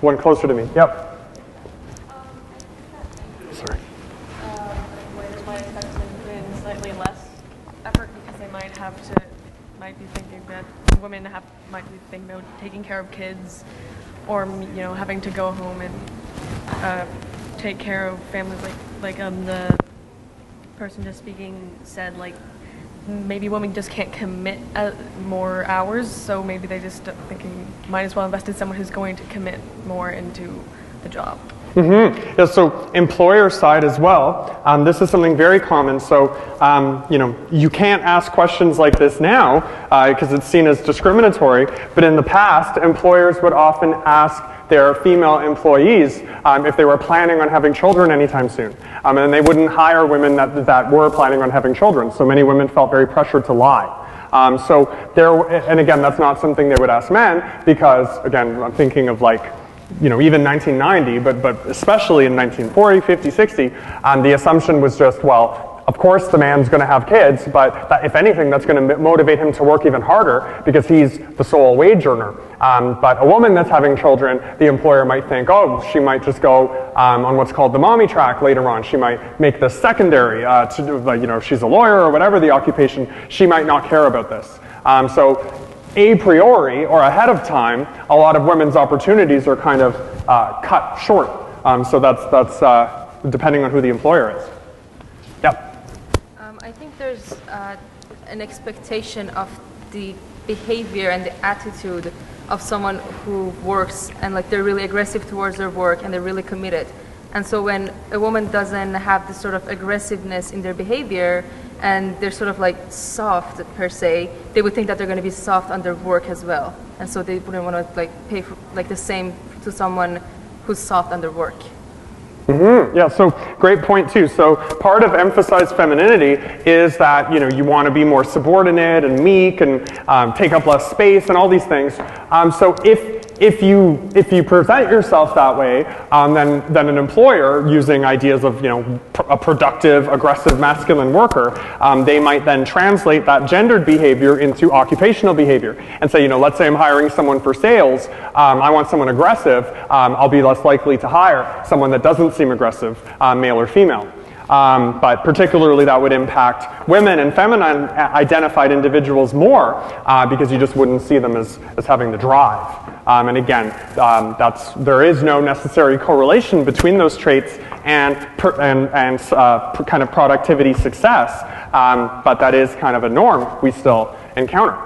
one closer to me. Yep. Sorry. Employers might expect them to put in slightly less effort because they might be thinking that women might be thinking about taking care of kids, or having to go home and take care of families. Like the person just speaking said, like maybe women just can't commit more hours, so maybe they just thinking might as well invest in someone who's going to commit more into the job. Yeah, so employer side as well, this is something very common. So, you can't ask questions like this now because it's seen as discriminatory, but in the past, employers would often ask their female employees if they were planning on having children anytime soon. And they wouldn't hire women that were planning on having children. So many women felt very pressured to lie. And again, that's not something they would ask men because, again, I'm thinking of even 1990, but especially in 1940, 50, 60, the assumption was just, well, of course the man's going to have kids, but if anything, that's going to motivate him to work even harder because he's the sole wage earner. But a woman that's having children, the employer might think, oh, she might just go on what's called the mommy track later on. She might make this secondary to do, if she's a lawyer or whatever the occupation, she might not care about this. So a priori or ahead of time, a lot of women's opportunities are kind of cut short. So that's depending on who the employer is. Yep. I think there's an expectation of the behavior and the attitude of someone who works and they're really aggressive towards their work and they're really committed. And so when a woman doesn't have this sort of aggressiveness in their behavior and they're sort of soft per se, they would think that they're going to be soft under work as well. And so they wouldn't want to pay for the same to someone who's soft under work. Yeah, so great point too. So part of emphasized femininity is that you want to be more subordinate and meek and take up less space and all these things. So if you present yourself that way, then an employer using ideas of a productive, aggressive, masculine worker, they might then translate that gendered behavior into occupational behavior and say, let's say I'm hiring someone for sales, I want someone aggressive, I'll be less likely to hire someone that doesn't seem aggressive, male or female. But particularly that would impact women and feminine identified individuals more because you just wouldn't see them as having the drive. And again, there is no necessary correlation between those traits and kind of productivity success, but that is kind of a norm we still encounter.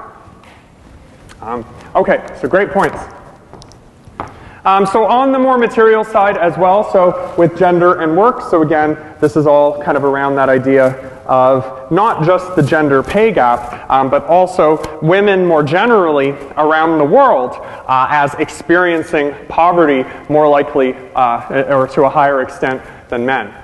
Okay, so great points. So on the more material side as well, so with gender and work, so again, this is all kind of around that idea of not just the gender pay gap, but also women more generally around the world as experiencing poverty more likely or to a higher extent than men.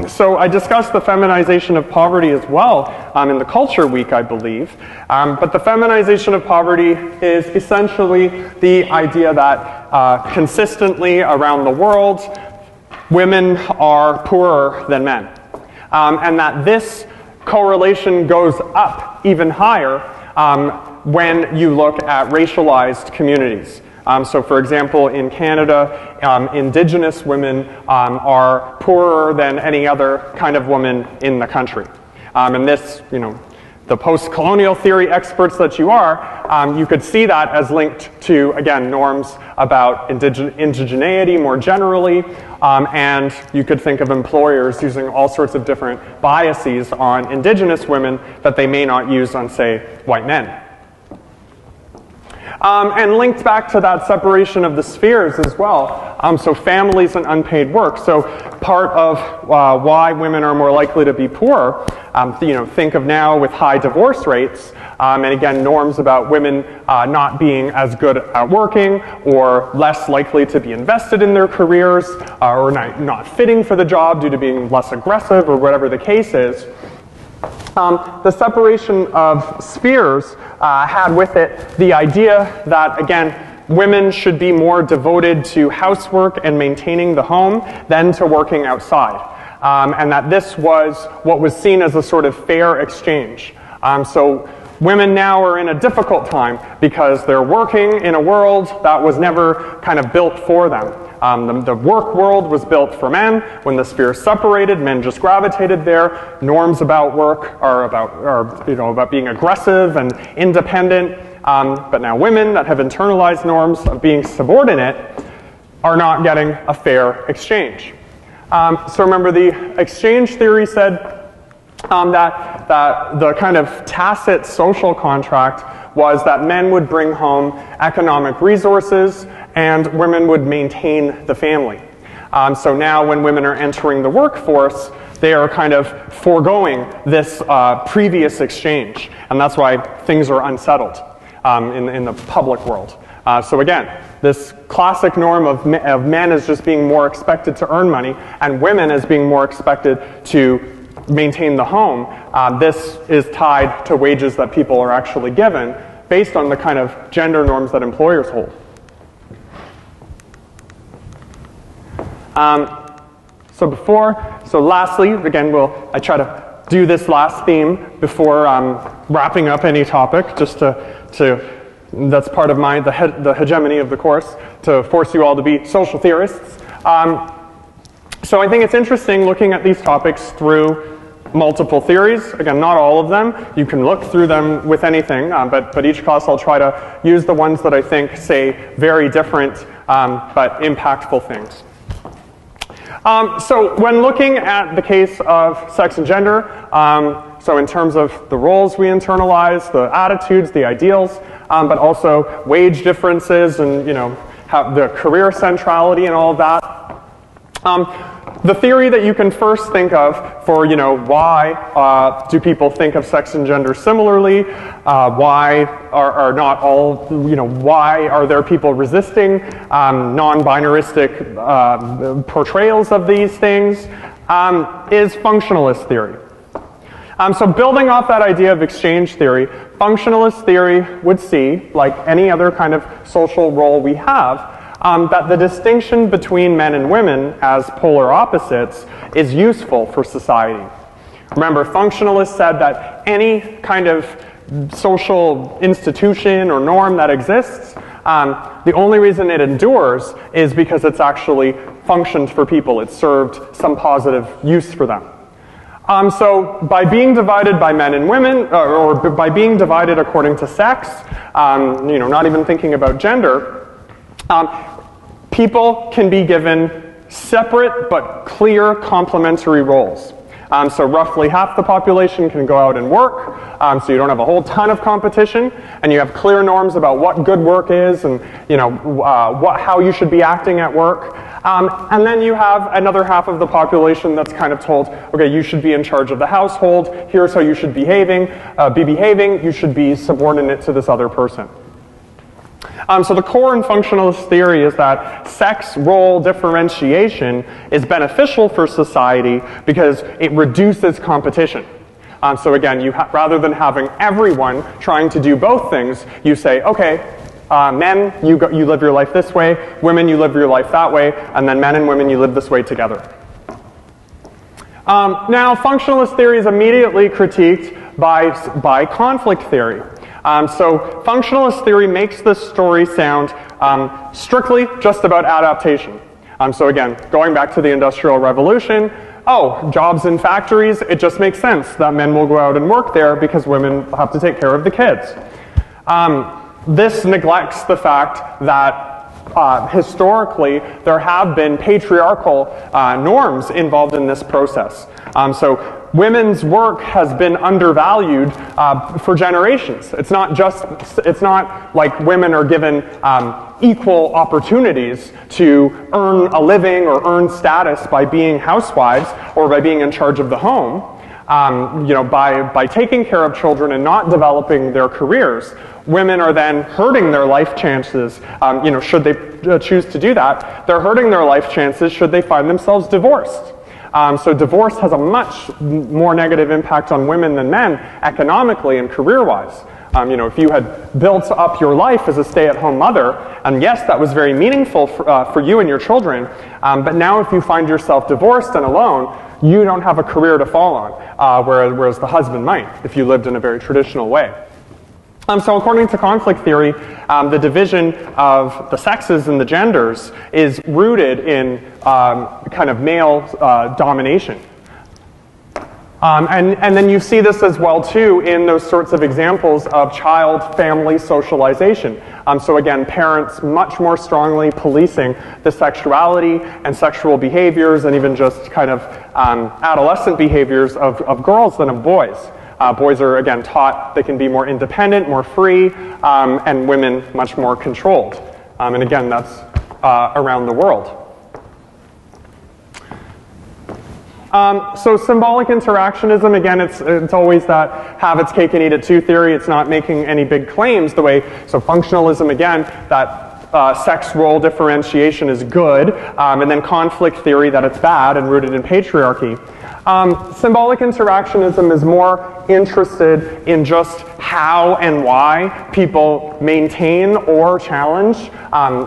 So I discussed the feminization of poverty as well in the Culture Week, I believe. But the feminization of poverty is essentially the idea that consistently around the world, women are poorer than men. And that this correlation goes up even higher when you look at racialized communities. So for example, in Canada, Indigenous women are poorer than any other kind of woman in the country. And this, the post-colonial theory experts that you are, you could see that as linked to, again, norms about indigeneity more generally, and you could think of employers using all sorts of different biases on indigenous women that they may not use on, say, white men. And linked back to that separation of the spheres as well, so families and unpaid work. So part of why women are more likely to be poor, think of now with high divorce rates, and again, norms about women not being as good at working or less likely to be invested in their careers or not fitting for the job due to being less aggressive or whatever the case is. The separation of spheres had with it the idea that, again, women should be more devoted to housework and maintaining the home than to working outside. And that this was what was seen as a sort of fair exchange. So women now are in a difficult time because they're working in a world that was never kind of built for them. The work world was built for men. When the spheres separated, men just gravitated there. Norms about work are about being aggressive and independent. But now women that have internalized norms of being subordinate are not getting a fair exchange. So remember, the exchange theory said that the kind of tacit social contract was that men would bring home economic resources and women would maintain the family. So now when women are entering the workforce, they are kind of foregoing this previous exchange. And that's why things are unsettled in the public world. So again, this classic norm of men as just being more expected to earn money and women as being more expected to maintain the home, this is tied to wages that people are actually given based on the kind of gender norms that employers hold. So lastly, again, I try to do this last theme before wrapping up any topic, just to that's part of the hegemony of the course, to force you all to be social theorists. So I think it's interesting looking at these topics through multiple theories. Again, not all of them. You can look through them with anything, but each class I'll try to use the ones that I think say very different but impactful things. So when looking at the case of sex and gender, so in terms of the roles we internalize, the attitudes, the ideals, but also wage differences and how the career centrality and all of that. The theory that you can first think of for why do people think of sex and gender similarly? Why are not all why are there people resisting non-binaristic portrayals of these things? Is functionalist theory. So building off that idea of exchange theory, functionalist theory would see, like any other kind of social role we have, that the distinction between men and women as polar opposites is useful for society. Remember, functionalists said that any kind of social institution or norm that exists, the only reason it endures is because it's actually functioned for people. It served some positive use for them. So by being divided by men and women, or by being divided according to sex, not even thinking about gender, people can be given separate but clear complementary roles. So roughly half the population can go out and work, so you don't have a whole ton of competition, and you have clear norms about what good work is and how you should be acting at work. And then you have another half of the population that's kind of told, okay, you should be in charge of the household, here's how you should be behaving, you should be subordinate to this other person. So the core in functionalist theory is that sex role differentiation is beneficial for society because it reduces competition. So again, rather than having everyone trying to do both things, you say, okay, men, you live your life this way, women, you live your life that way, and then men and women, you live this way together. Now, functionalist theory is immediately critiqued by conflict theory. So functionalist theory makes this story sound strictly just about adaptation. So again, going back to the Industrial Revolution, oh, jobs in factories, it just makes sense that men will go out and work there because women have to take care of the kids. This neglects the fact that historically, there have been patriarchal norms involved in this process. So women's work has been undervalued for generations. It's not like women are given equal opportunities to earn a living or earn status by being housewives or by being in charge of the home. By taking care of children and not developing their careers, women are then hurting their life chances, should they choose to do that. They're hurting their life chances should they find themselves divorced. So divorce has a much more negative impact on women than men economically and career-wise. If you had built up your life as a stay-at-home mother, and yes, that was very meaningful for you and your children, but now if you find yourself divorced and alone, you don't have a career to fall on, whereas the husband might if you lived in a very traditional way. So according to conflict theory, the division of the sexes and the genders is rooted in kind of male domination. And then you see this as well too in those sorts of examples of child-family socialization. So again, parents much more strongly policing the sexuality and sexual behaviors and even just kind of adolescent behaviors of girls than of boys. Boys are, again, taught they can be more independent, more free, and women much more controlled. And again, that's around the world. So symbolic interactionism, again, it's always that have its cake and eat it too theory. It's not making any big claims the way, so functionalism, again, that sex role differentiation is good, and then conflict theory that it's bad and rooted in patriarchy. Symbolic interactionism is more interested in just how and why people maintain or challenge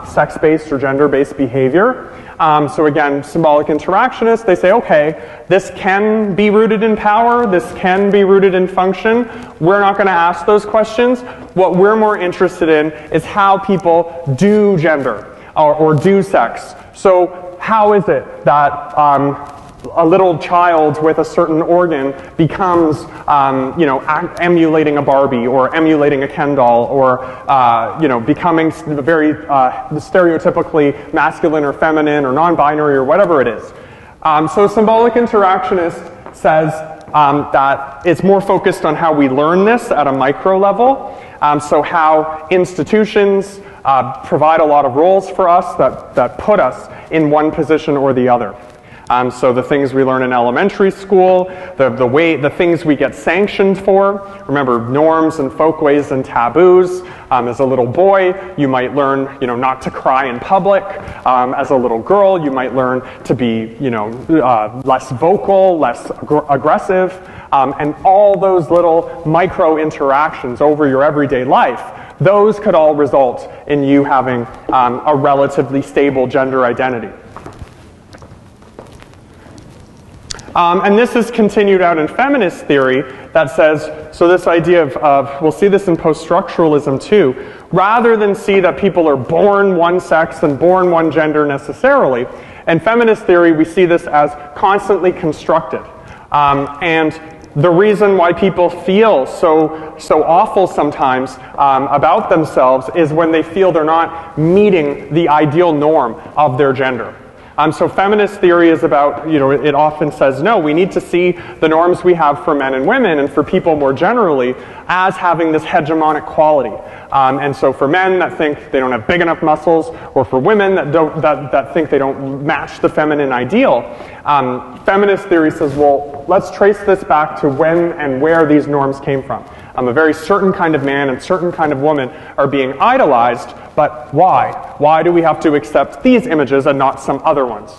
sex-based or gender-based behavior. So again, symbolic interactionists, they say, okay, this can be rooted in power, this can be rooted in function. We're not going to ask those questions. What we're more interested in is how people do gender or do sex. So how is it that a little child with a certain organ becomes, emulating a Barbie or emulating a Ken doll or, becoming very stereotypically masculine or feminine or non-binary or whatever it is. So symbolic interactionist says that it's more focused on how we learn this at a micro level. So how institutions provide a lot of roles for us that put us in one position or the other. So the things we learn in elementary school, the things we get sanctioned for. Remember, norms and folkways and taboos. As a little boy, you might learn, not to cry in public. As a little girl, you might learn to be, less vocal, less aggressive, and all those little micro interactions over your everyday life. Those could all result in you having a relatively stable gender identity. And this is continued out in feminist theory that says, so this idea of we'll see this in post-structuralism too, rather than see that people are born one sex and born one gender necessarily, in feminist theory we see this as constantly constructed. And the reason why people feel so awful sometimes about themselves is when they feel they're not meeting the ideal norm of their gender. So feminist theory is about, it often says, no, we need to see the norms we have for men and women and for people more generally as having this hegemonic quality. And so for men that think they don't have big enough muscles, or for women that think they don't match the feminine ideal, feminist theory says, well, let's trace this back to when and where these norms came from. A very certain kind of man and certain kind of woman are being idolized, but why? Why do we have to accept these images and not some other ones?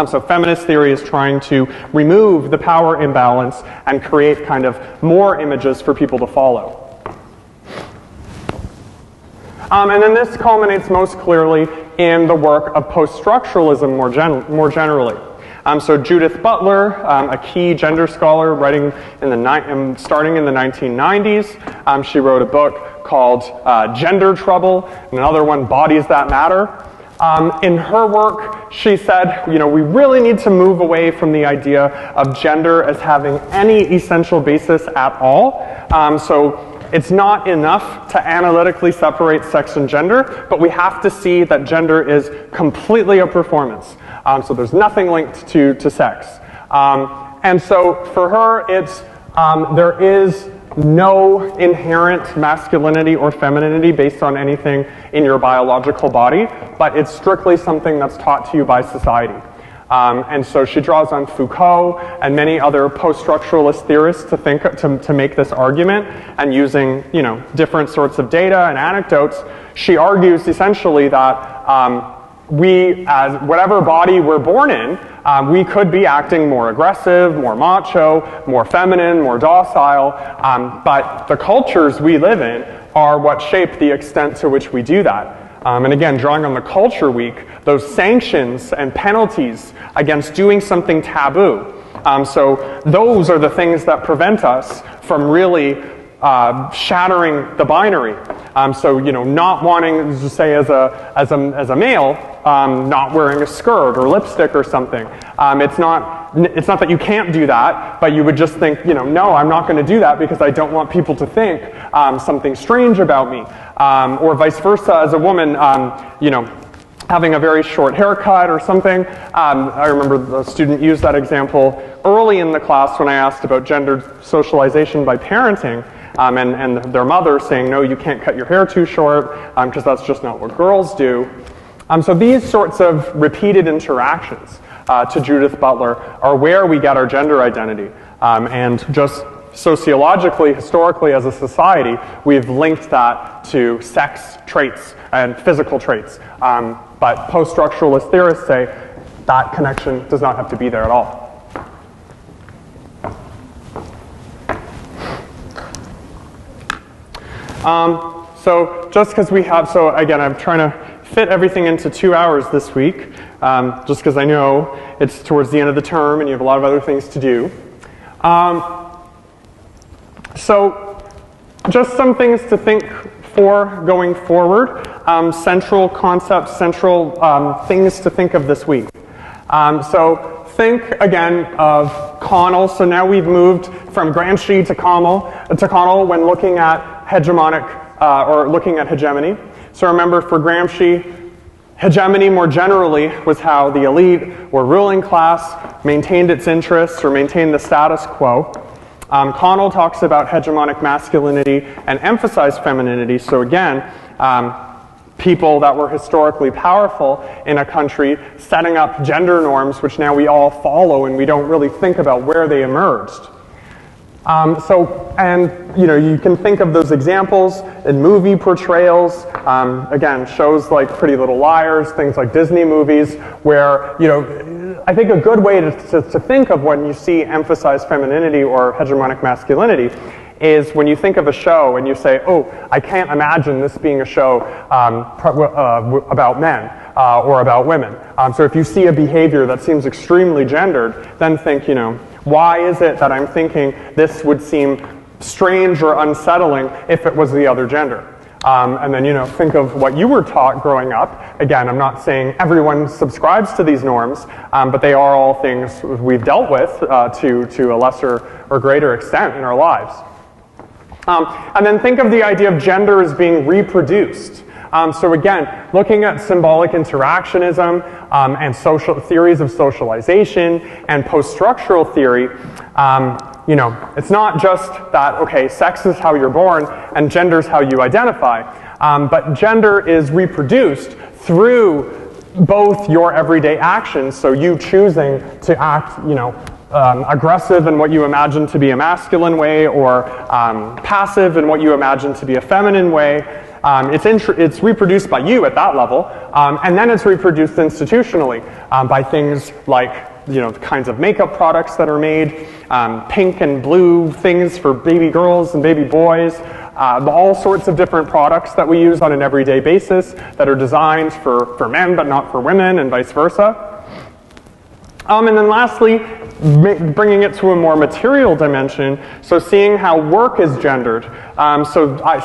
So feminist theory is trying to remove the power imbalance and create kind of more images for people to follow. And then this culminates most clearly in the work of post-structuralism more generally. So Judith Butler, a key gender scholar writing starting in the 1990s, she wrote a book called Gender Trouble, and another one, Bodies That Matter. In her work, she said, you know, we really need to move away from the idea of gender as having any essential basis at all. So it's not enough to analytically separate sex and gender, but we have to see that gender is completely a performance. So there's nothing linked to sex. And so for her, it's, there is no inherent masculinity or femininity based on anything in your biological body, but it's strictly something that's taught to you by society. And so she draws on Foucault and many other post-structuralist theorists to make this argument, and using, you know, different sorts of data and anecdotes, she argues essentially that we, as whatever body we're born in, we could be acting more aggressive, more macho, more feminine, more docile, but the cultures we live in are what shape the extent to which we do that. And again, drawing on the Culture Week, those sanctions and penalties against doing something taboo. So those are the things that prevent us from really shattering the binary. So, you know, not wanting to say as a male, not wearing a skirt or lipstick or something. It's not that you can't do that, but you would just think, you know, no, I'm not going to do that because I don't want people to think something strange about me. Or vice versa, as a woman, you know, having a very short haircut or something. I remember the student used that example early in the class when I asked about gendered socialization by parenting, and their mother saying, no, you can't cut your hair too short because that's just not what girls do. So these sorts of repeated interactions, to Judith Butler, are where we get our gender identity. And just sociologically, historically, as a society, we've linked that to sex traits and physical traits. But post-structuralist theorists say that connection does not have to be there at all. So just because we have, so again, I'm trying to fit everything into 2 hours this week, just because I know it's towards the end of the term and you have a lot of other things to do. So just some things to think for going forward, central concepts, central things to think of this week. So think again of Connell. So now we've moved from Gramsci to Connell when looking at hegemonic, or looking at hegemony. So remember, for Gramsci, hegemony more generally was how the elite or ruling class maintained its interests or maintained the status quo. Connell talks about hegemonic masculinity and emphasized femininity. So again, people that were historically powerful in a country setting up gender norms which now we all follow and we don't really think about where they emerged. And you know, you can think of those examples in movie portrayals, again, shows like Pretty Little Liars, things like Disney movies, where, you know, I think a good way to think of when you see emphasized femininity or hegemonic masculinity is when you think of a show and you say, oh, I can't imagine this being a show about men or about women. So if you see a behavior that seems extremely gendered, then think, you know, why is it that I'm thinking this would seem strange or unsettling if it was the other gender? And then, you know, think of what you were taught growing up. Again, I'm not saying everyone subscribes to these norms, but they are all things we've dealt with to a lesser or greater extent in our lives. And then think of the idea of gender as being reproduced. So again, looking at symbolic interactionism and social theories of socialization and post-structural theory, you know, it's not just that, okay, sex is how you're born and gender is how you identify, but gender is reproduced through both your everyday actions, so you choosing to act, you know, aggressive in what you imagine to be a masculine way, or passive in what you imagine to be a feminine way. It's reproduced by you at that level, and then it's reproduced institutionally by things like, you know, the kinds of makeup products that are made, pink and blue things for baby girls and baby boys, all sorts of different products that we use on an everyday basis that are designed for men but not for women, and vice versa. And then lastly, bringing it to a more material dimension, so seeing how work is gendered.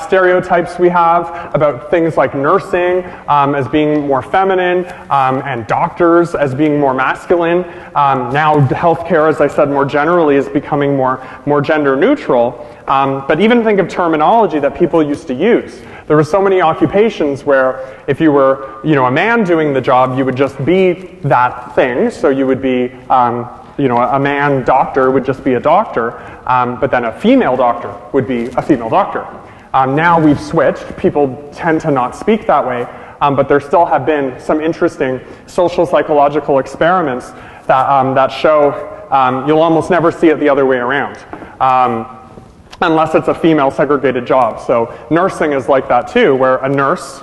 Stereotypes we have about things like nursing as being more feminine, and doctors as being more masculine. Now healthcare, as I said more generally, is becoming more gender neutral. But even think of terminology that people used to use. There were so many occupations where if you were, a man doing the job, you would just be that thing. So you would be, a man doctor would just be a doctor, but then a female doctor would be a female doctor. Now we've switched. People tend to not speak that way, but there still have been some interesting social psychological experiments that show you'll almost never see it the other way around. Unless it's a female segregated job. So nursing is like that too, where a nurse,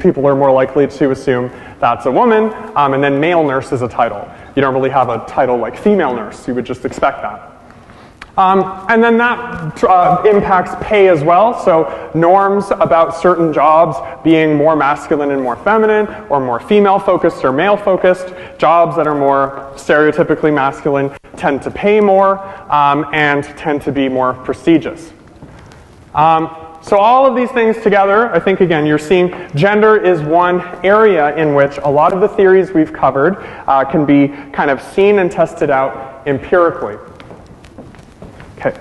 people are more likely to assume that's a woman, and then male nurse is a title. You don't really have a title like female nurse, you would just expect that. And then that impacts pay as well, so norms about certain jobs being more masculine and more feminine, or more female focused or male focused. Jobs that are more stereotypically masculine tend to pay more and tend to be more prestigious. So all of these things together, I think again, you're seeing gender is one area in which a lot of the theories we've covered can be kind of seen and tested out empirically. Okay.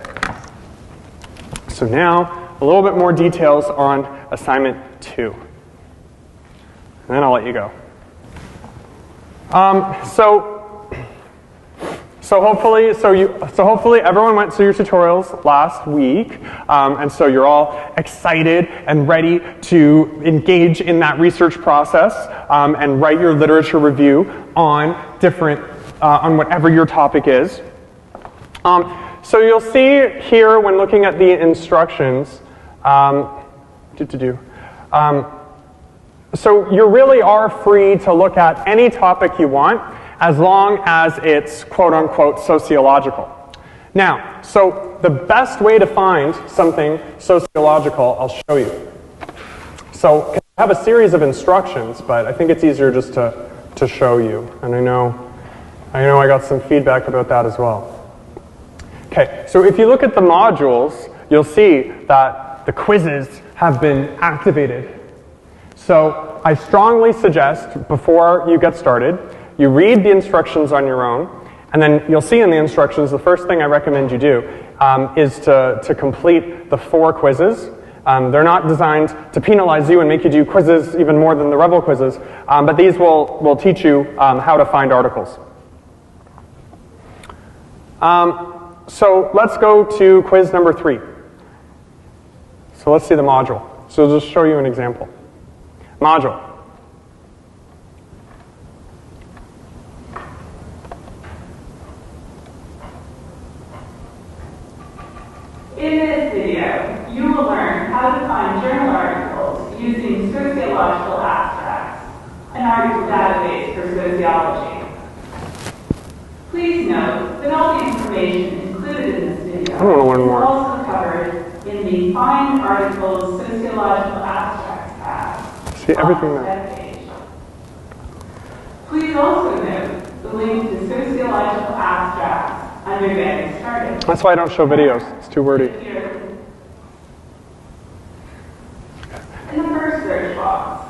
So now, a little bit more details on assignment 2. And then I'll let you go. So hopefully everyone went through your tutorials last week, and so you're all excited and ready to engage in that research process and write your literature review on on whatever your topic is. So you'll see here when looking at the instructions, so you really are free to look at any topic you want, as long as it's quote-unquote sociological. Now, so the best way to find something sociological, I'll show you. So I have a series of instructions, but I think it's easier just to show you. And I know I got some feedback about that as well. Okay, so if you look at the modules, you'll see that the quizzes have been activated. So I strongly suggest, before you get started, you read the instructions on your own, and then you'll see in the instructions, the first thing I recommend you do is to complete the 4 quizzes. They're not designed to penalize you and make you do quizzes even more than the Rebel quizzes, but these will teach you how to find articles. So let's go to quiz number 3. So let's see the module. So I'll just show you an example. Module. In this video, you will learn how to find journal articles using sociological abstracts, an article database for sociology. Please note that all the information included in this video is also covered in the Find Articles Sociological Abstracts tab. See everything on the web page. Please also note the link to sociological abstracts under Getting Started. That's why I don't show videos. It's too wordy. In the first search box,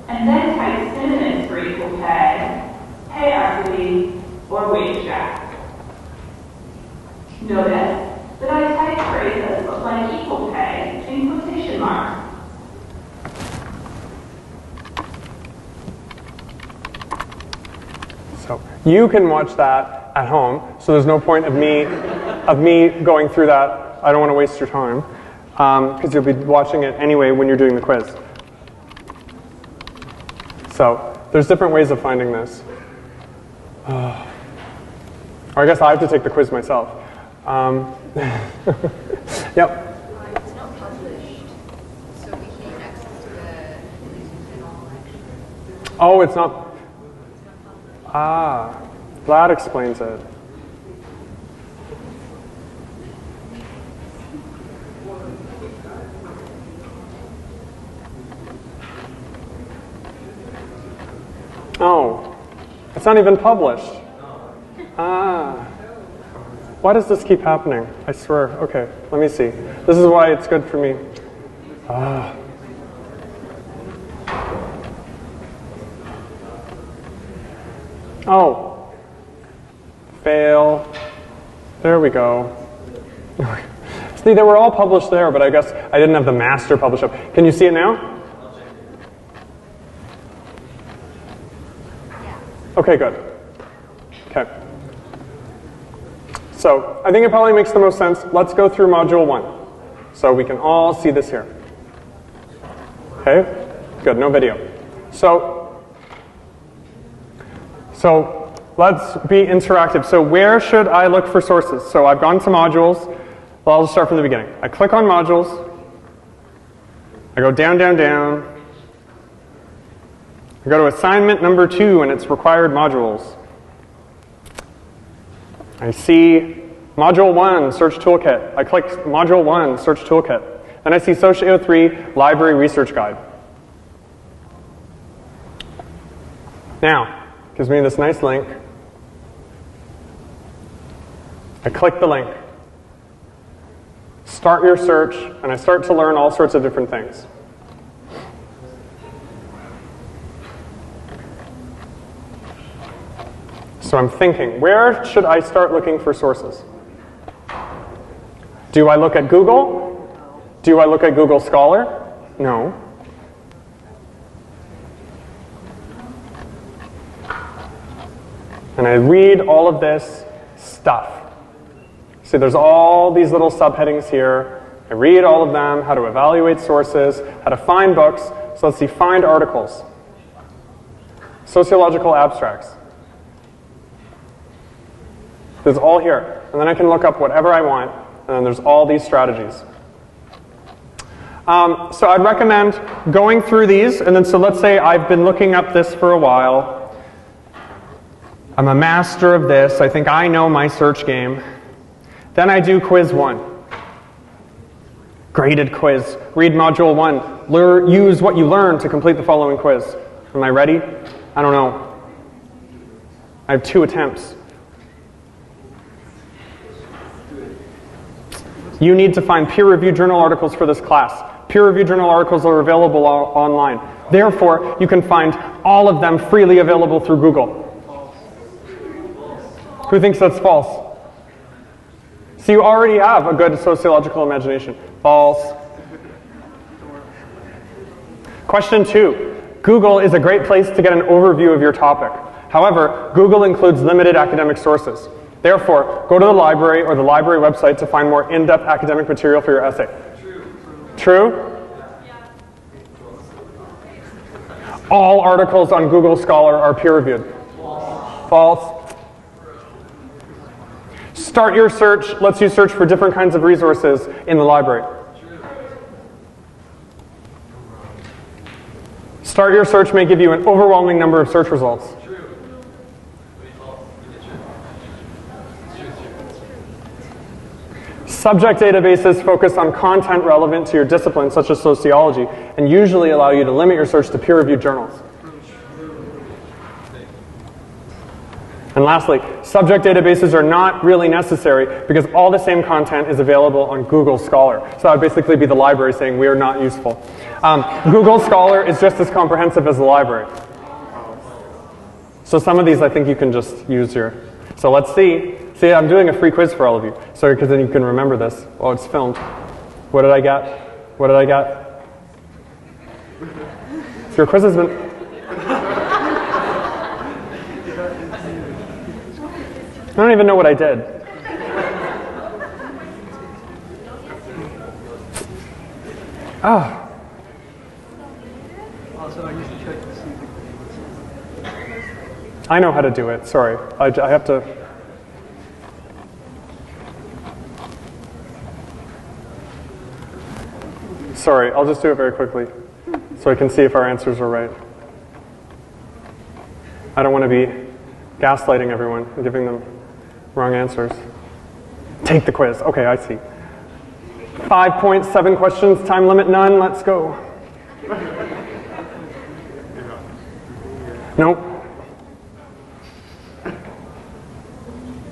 and then type synonyms for equal pay, pay equity, or wage gap. Notice that I typed phrases like equal pay in quotation marks. So you can watch that at home, so there's no point of me going through that. I don't want to waste your time, because you'll be watching it anyway when you're doing the quiz. So there's different ways of finding this. Or I guess I have to take the quiz myself. Yep. It's not published, so we can't access the journal lecture. Oh, it's not. Ah, that explains it. Oh, it's not even published. Ah. Why does this keep happening? I swear. Okay, let me see. This is why it's good for me. Oh. Fail. There we go. See, they were all published there, but I guess I didn't have the master published up. Can you see it now? Okay, good. Okay. So, I think it probably makes the most sense. Let's go through Module 1. So we can all see this here. Okay? Good, no video. So let's be interactive. So where should I look for sources? So I've gone to modules. Well, I'll just start from the beginning. I click on modules. I go down, down, down. I go to assignment number 2 and it's required modules. I see module 1, search toolkit. I click module 1, search toolkit. Then I see Sociology library research guide. Now, gives me this nice link. I click the link. Start your search, and I start to learn all sorts of different things. So I'm thinking, where should I start looking for sources? Do I look at Google? Do I look at Google Scholar? No. And I read all of this stuff. See, there's all these little subheadings here. I read all of them, how to evaluate sources, how to find books. So let's see, find articles. Sociological abstracts. There's all here. And then I can look up whatever I want, and then there's all these strategies. So I'd recommend going through these, and then so let's say I've been looking up this for a while. I'm a master of this. I think I know my search game. Then I do quiz 1. Graded quiz. Read module 1. Use what you learned to complete the following quiz. Am I ready? I don't know. I have 2 attempts. You need to find peer-reviewed journal articles for this class. Peer-reviewed journal articles are available online. Therefore, you can find all of them freely available through Google. Who thinks that's false? So you already have a good sociological imagination. False. Question 2. Google is a great place to get an overview of your topic. However, Google includes limited academic sources. Therefore, go to the library or the library website to find more in-depth academic material for your essay. True? All articles on Google Scholar are peer-reviewed. False. Start your search lets you search for different kinds of resources in the library. Start your search may give you an overwhelming number of search results. Subject databases focus on content relevant to your discipline, such as sociology, and usually allow you to limit your search to peer-reviewed journals. And lastly, subject databases are not really necessary because all the same content is available on Google Scholar. So that would basically be the library saying we are not useful. Google Scholar is just as comprehensive as the library. So some of these I think you can just use here. So let's see. See, I'm doing a free quiz for all of you. Sorry, because then you can remember this. Oh, it's filmed. What did I get? What did I get? Your quiz has been... I don't even know what I did. Oh. I know how to do it. Sorry. I have to... Sorry, I'll just do it very quickly so I can see if our answers are right. I don't want to be gaslighting everyone and giving them wrong answers. Take the quiz. Okay, I see. 5.7 questions, time limit none, let's go. Nope.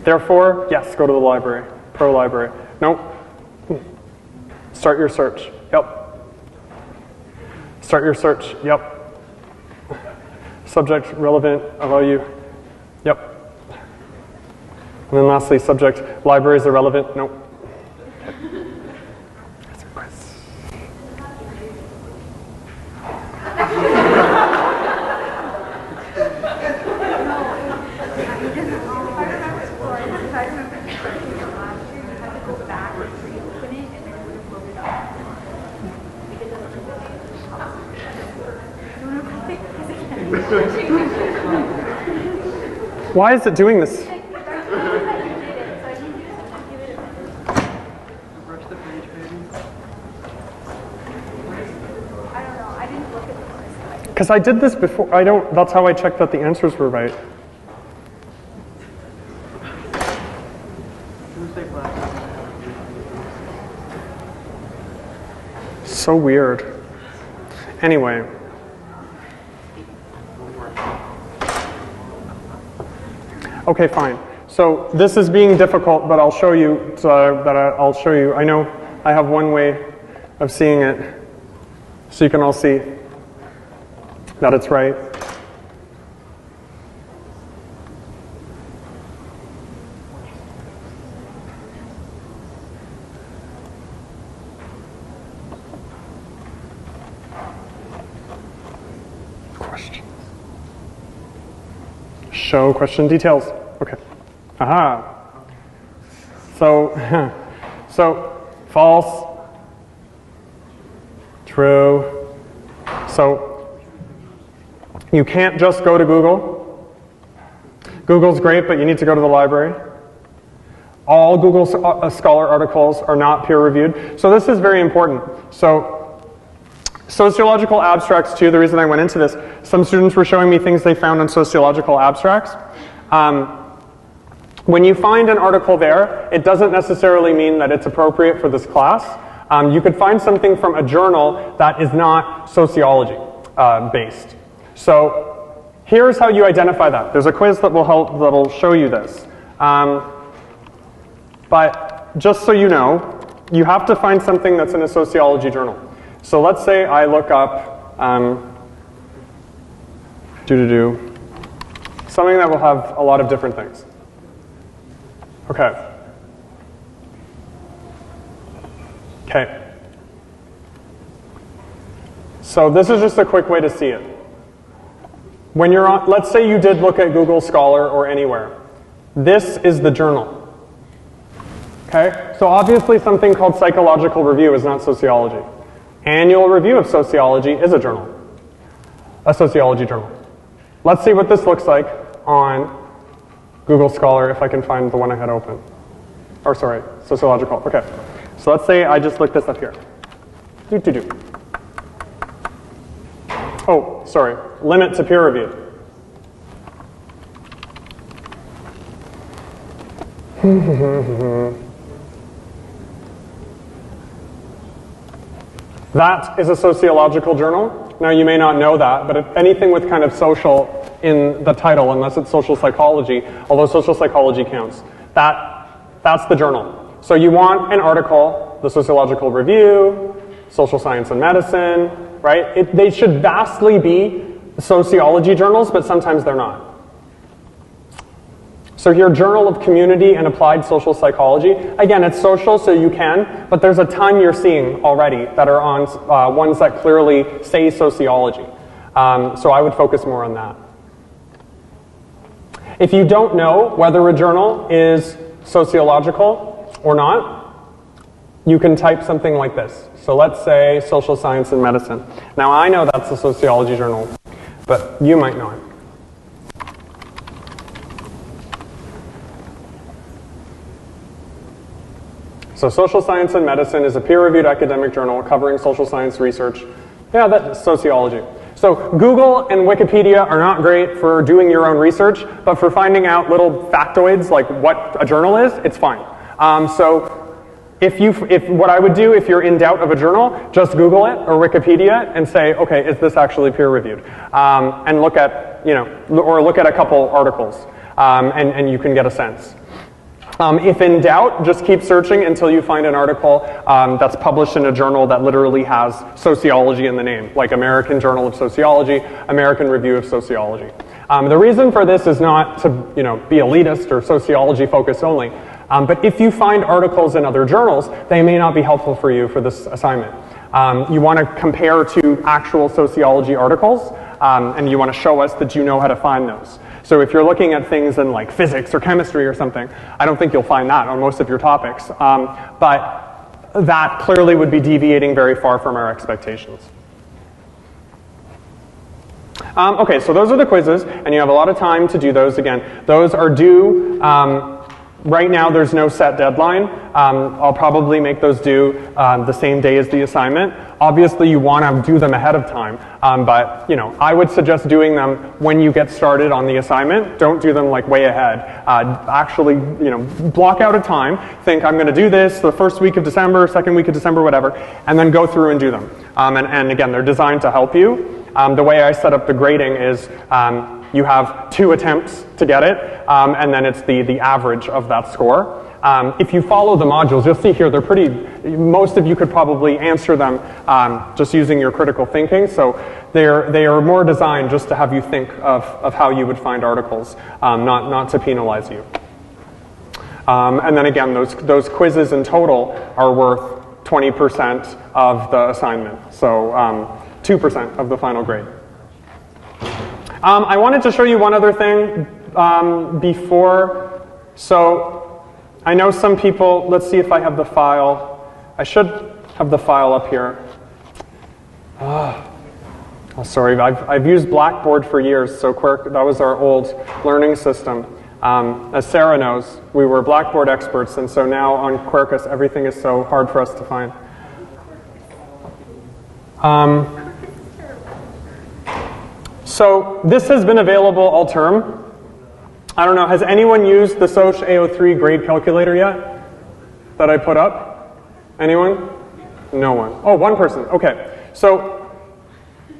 Therefore, yes, go to the library. Pro-library. Nope. Start your search. Yep. Start your search. Yep. Subject relevant, allow you. Yep. And then lastly, subject, libraries are relevant. Nope. Why is it doing this? Because I did this before. That's how I checked that the answers were right. So weird. Anyway. Okay, fine. So this is being difficult, but I'll show you I'll show you. I know I have one way of seeing it, so you can all see that it's right. Show question details. Okay. Aha. So, so false, true. So you can't just go to Google. Google's great, but you need to go to the library. All Google Scholar articles are not peer-reviewed. So this is very important. So sociological abstracts too, the reason I went into this, some students were showing me things they found in sociological abstracts. When you find an article there, it doesn't necessarily mean that it's appropriate for this class. You could find something from a journal that is not sociology based. So here's how you identify that. There's a quiz that will show you this. But just so you know, you have to find something that's in a sociology journal. So let's say I look up something that will have a lot of different things. Okay. Okay. So this is just a quick way to see it. When you're on, let's say you did look at Google Scholar or anywhere. This is the journal. Okay? So obviously something called Psychological Review is not sociology. Annual Review of Sociology is a journal. A sociology journal. Let's see what this looks like on Google Scholar, if I can find the one I had open. Or sorry, sociological. Okay. So let's say I just looked this up here. Oh, sorry. Limit to peer review. That is a sociological journal. Now you may not know that, but if anything with kind of social in the title, unless it's social psychology, although social psychology counts, that's the journal. So you want an article, the Sociological Review, Social Science and Medicine, right? They should vastly be sociology journals, but sometimes they're not. So here, Journal of Community and Applied Social Psychology. Again, it's social, so you can, but there's a ton you're seeing already that are on ones that clearly say sociology. So I would focus more on that. If you don't know whether a journal is sociological or not, you can type something like this. So let's say Social Science and Medicine. Now I know that's a sociology journal, but you might not. So Social Science and Medicine is a peer-reviewed academic journal covering social science research. Yeah, that's sociology. So Google and Wikipedia are not great for doing your own research, but for finding out little factoids like what a journal is, it's fine. So if what I would do if you're in doubt of a journal, just Google it or Wikipedia and say, okay, is this actually peer-reviewed? And look at, or look at a couple articles, and you can get a sense. If in doubt, just keep searching until you find an article that's published in a journal that literally has sociology in the name, like American Journal of Sociology, American Review of Sociology. The reason for this is not to be elitist or sociology focused only, but if you find articles in other journals, they may not be helpful for you for this assignment. You want to compare to actual sociology articles, and you want to show us that you know how to find those. So if you're looking at things in like physics or chemistry or something, I don't think you'll find that on most of your topics. But that clearly would be deviating very far from our expectations. Okay, so those are the quizzes, and you have a lot of time to do those. Again, those are due. Right now, there's no set deadline. I'll probably make those due the same day as the assignment. Obviously, you want to do them ahead of time, but I would suggest doing them when you get started on the assignment. Don't do them like way ahead. Actually, block out a time. Think I'm going to do this the first week of December, second week of December, whatever, and then go through and do them. And again, they're designed to help you. The way I set up the grading is you have 2 attempts to get it, and then it's the average of that score. If you follow the modules, you'll see here they're pretty, most of you could probably answer them just using your critical thinking, so they are more designed just to have you think of how you would find articles, not to penalize you. And then again, those quizzes in total are worth 20% of the assignment, so 2% of the final grade. I wanted to show you one other thing before. So I know some people, let's see if I have the file. I should have the file up here. Oh, sorry, I've used Blackboard for years, so that was our old learning system. As Sarah knows, we were Blackboard experts, and so now on Quercus, everything is so hard for us to find. So this has been available all term. I don't know, has anyone used the SOCIO03 grade calculator yet that I put up? Anyone? No one. Oh, one person. Okay. So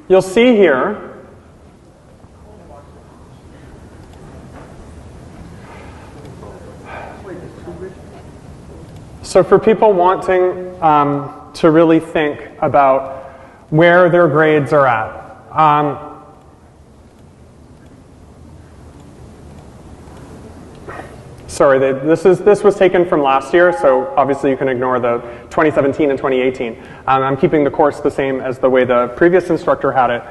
you'll see here, so for people wanting to really think about where their grades are at, sorry, this was taken from last year, so obviously you can ignore the 2017 and 2018. I'm keeping the course the same as the way the previous instructor had it.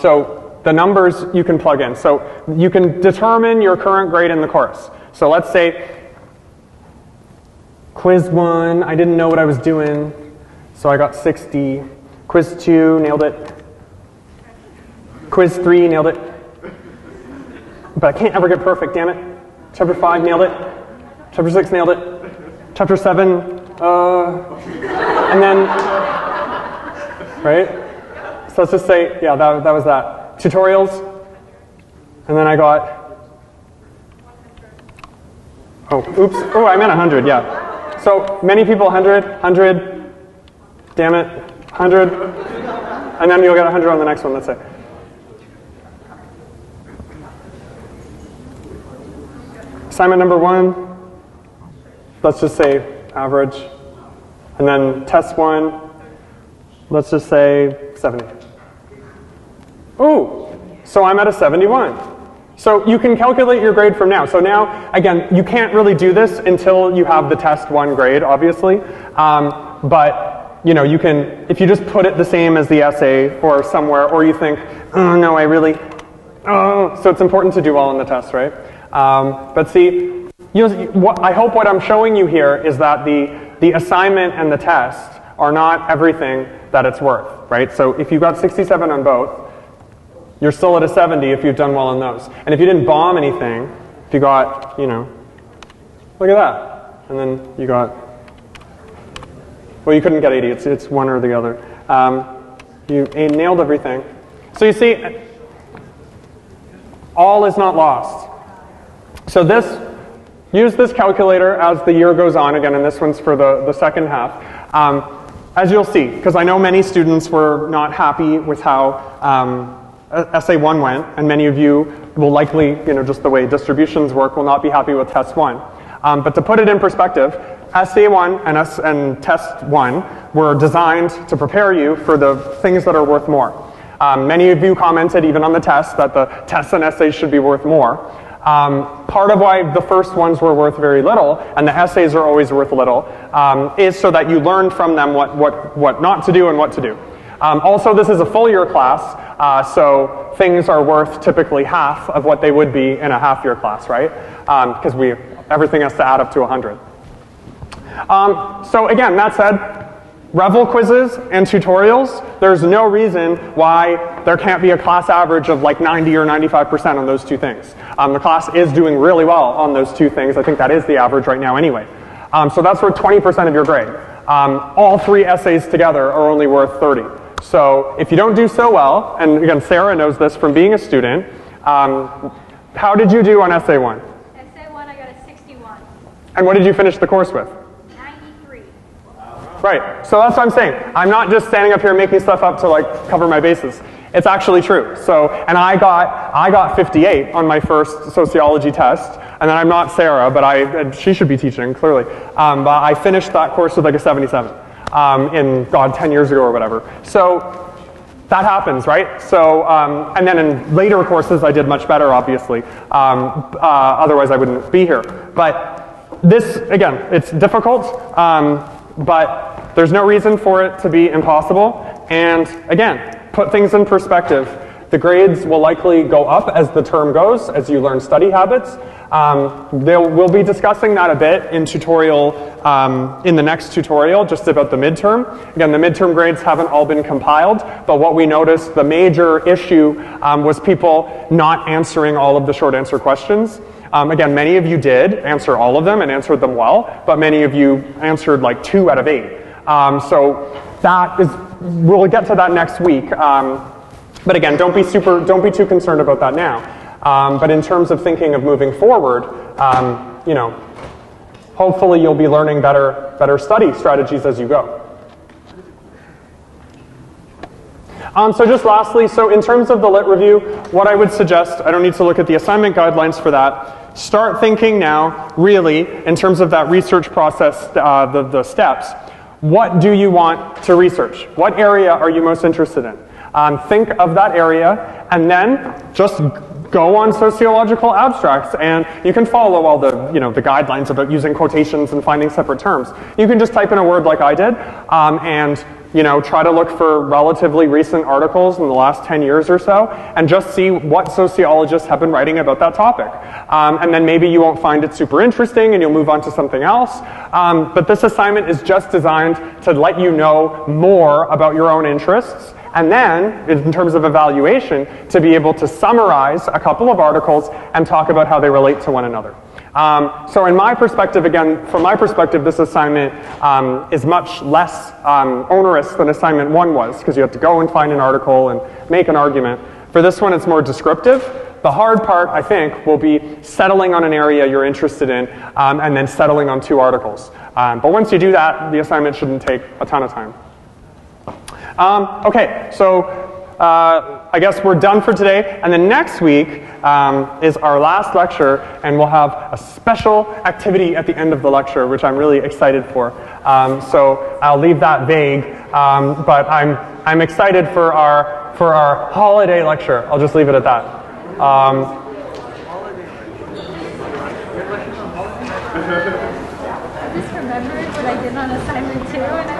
So the numbers you can plug in. So you can determine your current grade in the course. So let's say quiz 1, I didn't know what I was doing, so I got 60. Quiz 2, nailed it. Quiz 3, nailed it. But I can't ever get perfect, damn it. Chapter 5, nailed it. Chapter 6, nailed it. Chapter 7, and then, right? So let's just say, yeah, that was that. Tutorials, and then I got, oh, oops, oh, I meant 100, yeah. So many people, 100, damn it, 100, and then you'll get 100 on the next one, let's say. Assignment number 1, let's just say average. And then test 1, let's just say 70. Oh, so I'm at a 71. So you can calculate your grade from now. So now, again, you can't really do this until you have the test 1 grade, obviously. But you can, if you just put it the same as the essay or somewhere, or you think, oh no, so it's important to do well on the test, right? But see, I hope what I'm showing you here is that the assignment and the test are not everything that it's worth, right? So if you got 67 on both, you're still at a 70 if you've done well on those. And if you didn't bomb anything, if you got, look at that. And then you got, well, you couldn't get 80, it's one or the other. You nailed everything. So you see, all is not lost. So use this calculator as the year goes on, again, and this one's for the second half. As you'll see, because I know many students were not happy with how Essay 1 went, and many of you will likely, just the way distributions work, will not be happy with Test 1. But to put it in perspective, Essay 1 and Test 1 were designed to prepare you for the things that are worth more. Many of you commented even on the test that the tests and essays should be worth more. Part of why the first ones were worth very little, and the essays are always worth little, is so that you learn from them what not to do and what to do. Also, this is a full year class, so things are worth typically half of what they would be in a half year class, right? Because everything has to add up to 100. So again, that said, Revel quizzes and tutorials, there's no reason why there can't be a class average of like 90 or 95% on those two things. The class is doing really well on those two things. I think that is the average right now anyway. So that's worth 20% of your grade. All 3 essays together are only worth 30. So if you don't do so well, and again, Sarah knows this from being a student, how did you do on Essay 1? Essay 1, I got a 61. And what did you finish the course with? 93. Right, so that's what I'm saying. I'm not just standing up here making stuff up to like cover my bases. It's actually true. So, and I got 58 on my first sociology test, and then I'm not Sarah, but she should be teaching, clearly. But I finished that course with like a 77 in, 10 years ago or whatever. So that happens, right? So, and then in later courses I did much better, obviously. Otherwise I wouldn't be here. But this, again, it's difficult, but there's no reason for it to be impossible. And again, put things in perspective. The grades will likely go up as the term goes, as you learn study habits. We'll be discussing that a bit in tutorial, in the next tutorial, just about the midterm. Again, the midterm grades haven't all been compiled, but what we noticed, the major issue was people not answering all of the short answer questions. Again, many of you did answer all of them and answered them well, but many of you answered like 2 out of 8. So that is, we'll get to that next week. But again, don't be too concerned about that now. But in terms of thinking of moving forward, you know, hopefully you'll be learning better study strategies as you go. So just lastly, so in terms of the lit review, what I would suggest, I don't need to look at the assignment guidelines for that. Start thinking now, really, in terms of that research process, the steps. What do you want to research? What area are you most interested in? Think of that area, and then just go on sociological abstracts, and you can follow all the guidelines about using quotations and finding separate terms. You can just type in a word like I did, and try to look for relatively recent articles in the last 10 years or so, and just see what sociologists have been writing about that topic. And then maybe you won't find it super interesting and you'll move on to something else. But this assignment is just designed to let you know more about your own interests, and then, in terms of evaluation, to be able to summarize a couple of articles and talk about how they relate to one another. So in my perspective, again, from my perspective, this assignment is much less onerous than assignment 1 was, because you have to go and find an article and make an argument. For this one, it's more descriptive. The hard part, I think, will be settling on an area you're interested in, and then settling on 2 articles. But once you do that, the assignment shouldn't take a ton of time. Okay, so I guess we're done for today, and then next week is our last lecture, and we'll have a special activity at the end of the lecture, which I'm really excited for. So I'll leave that vague, but I'm excited for our holiday lecture. I'll just leave it at that. I just remembered what I did on assignment 2, and I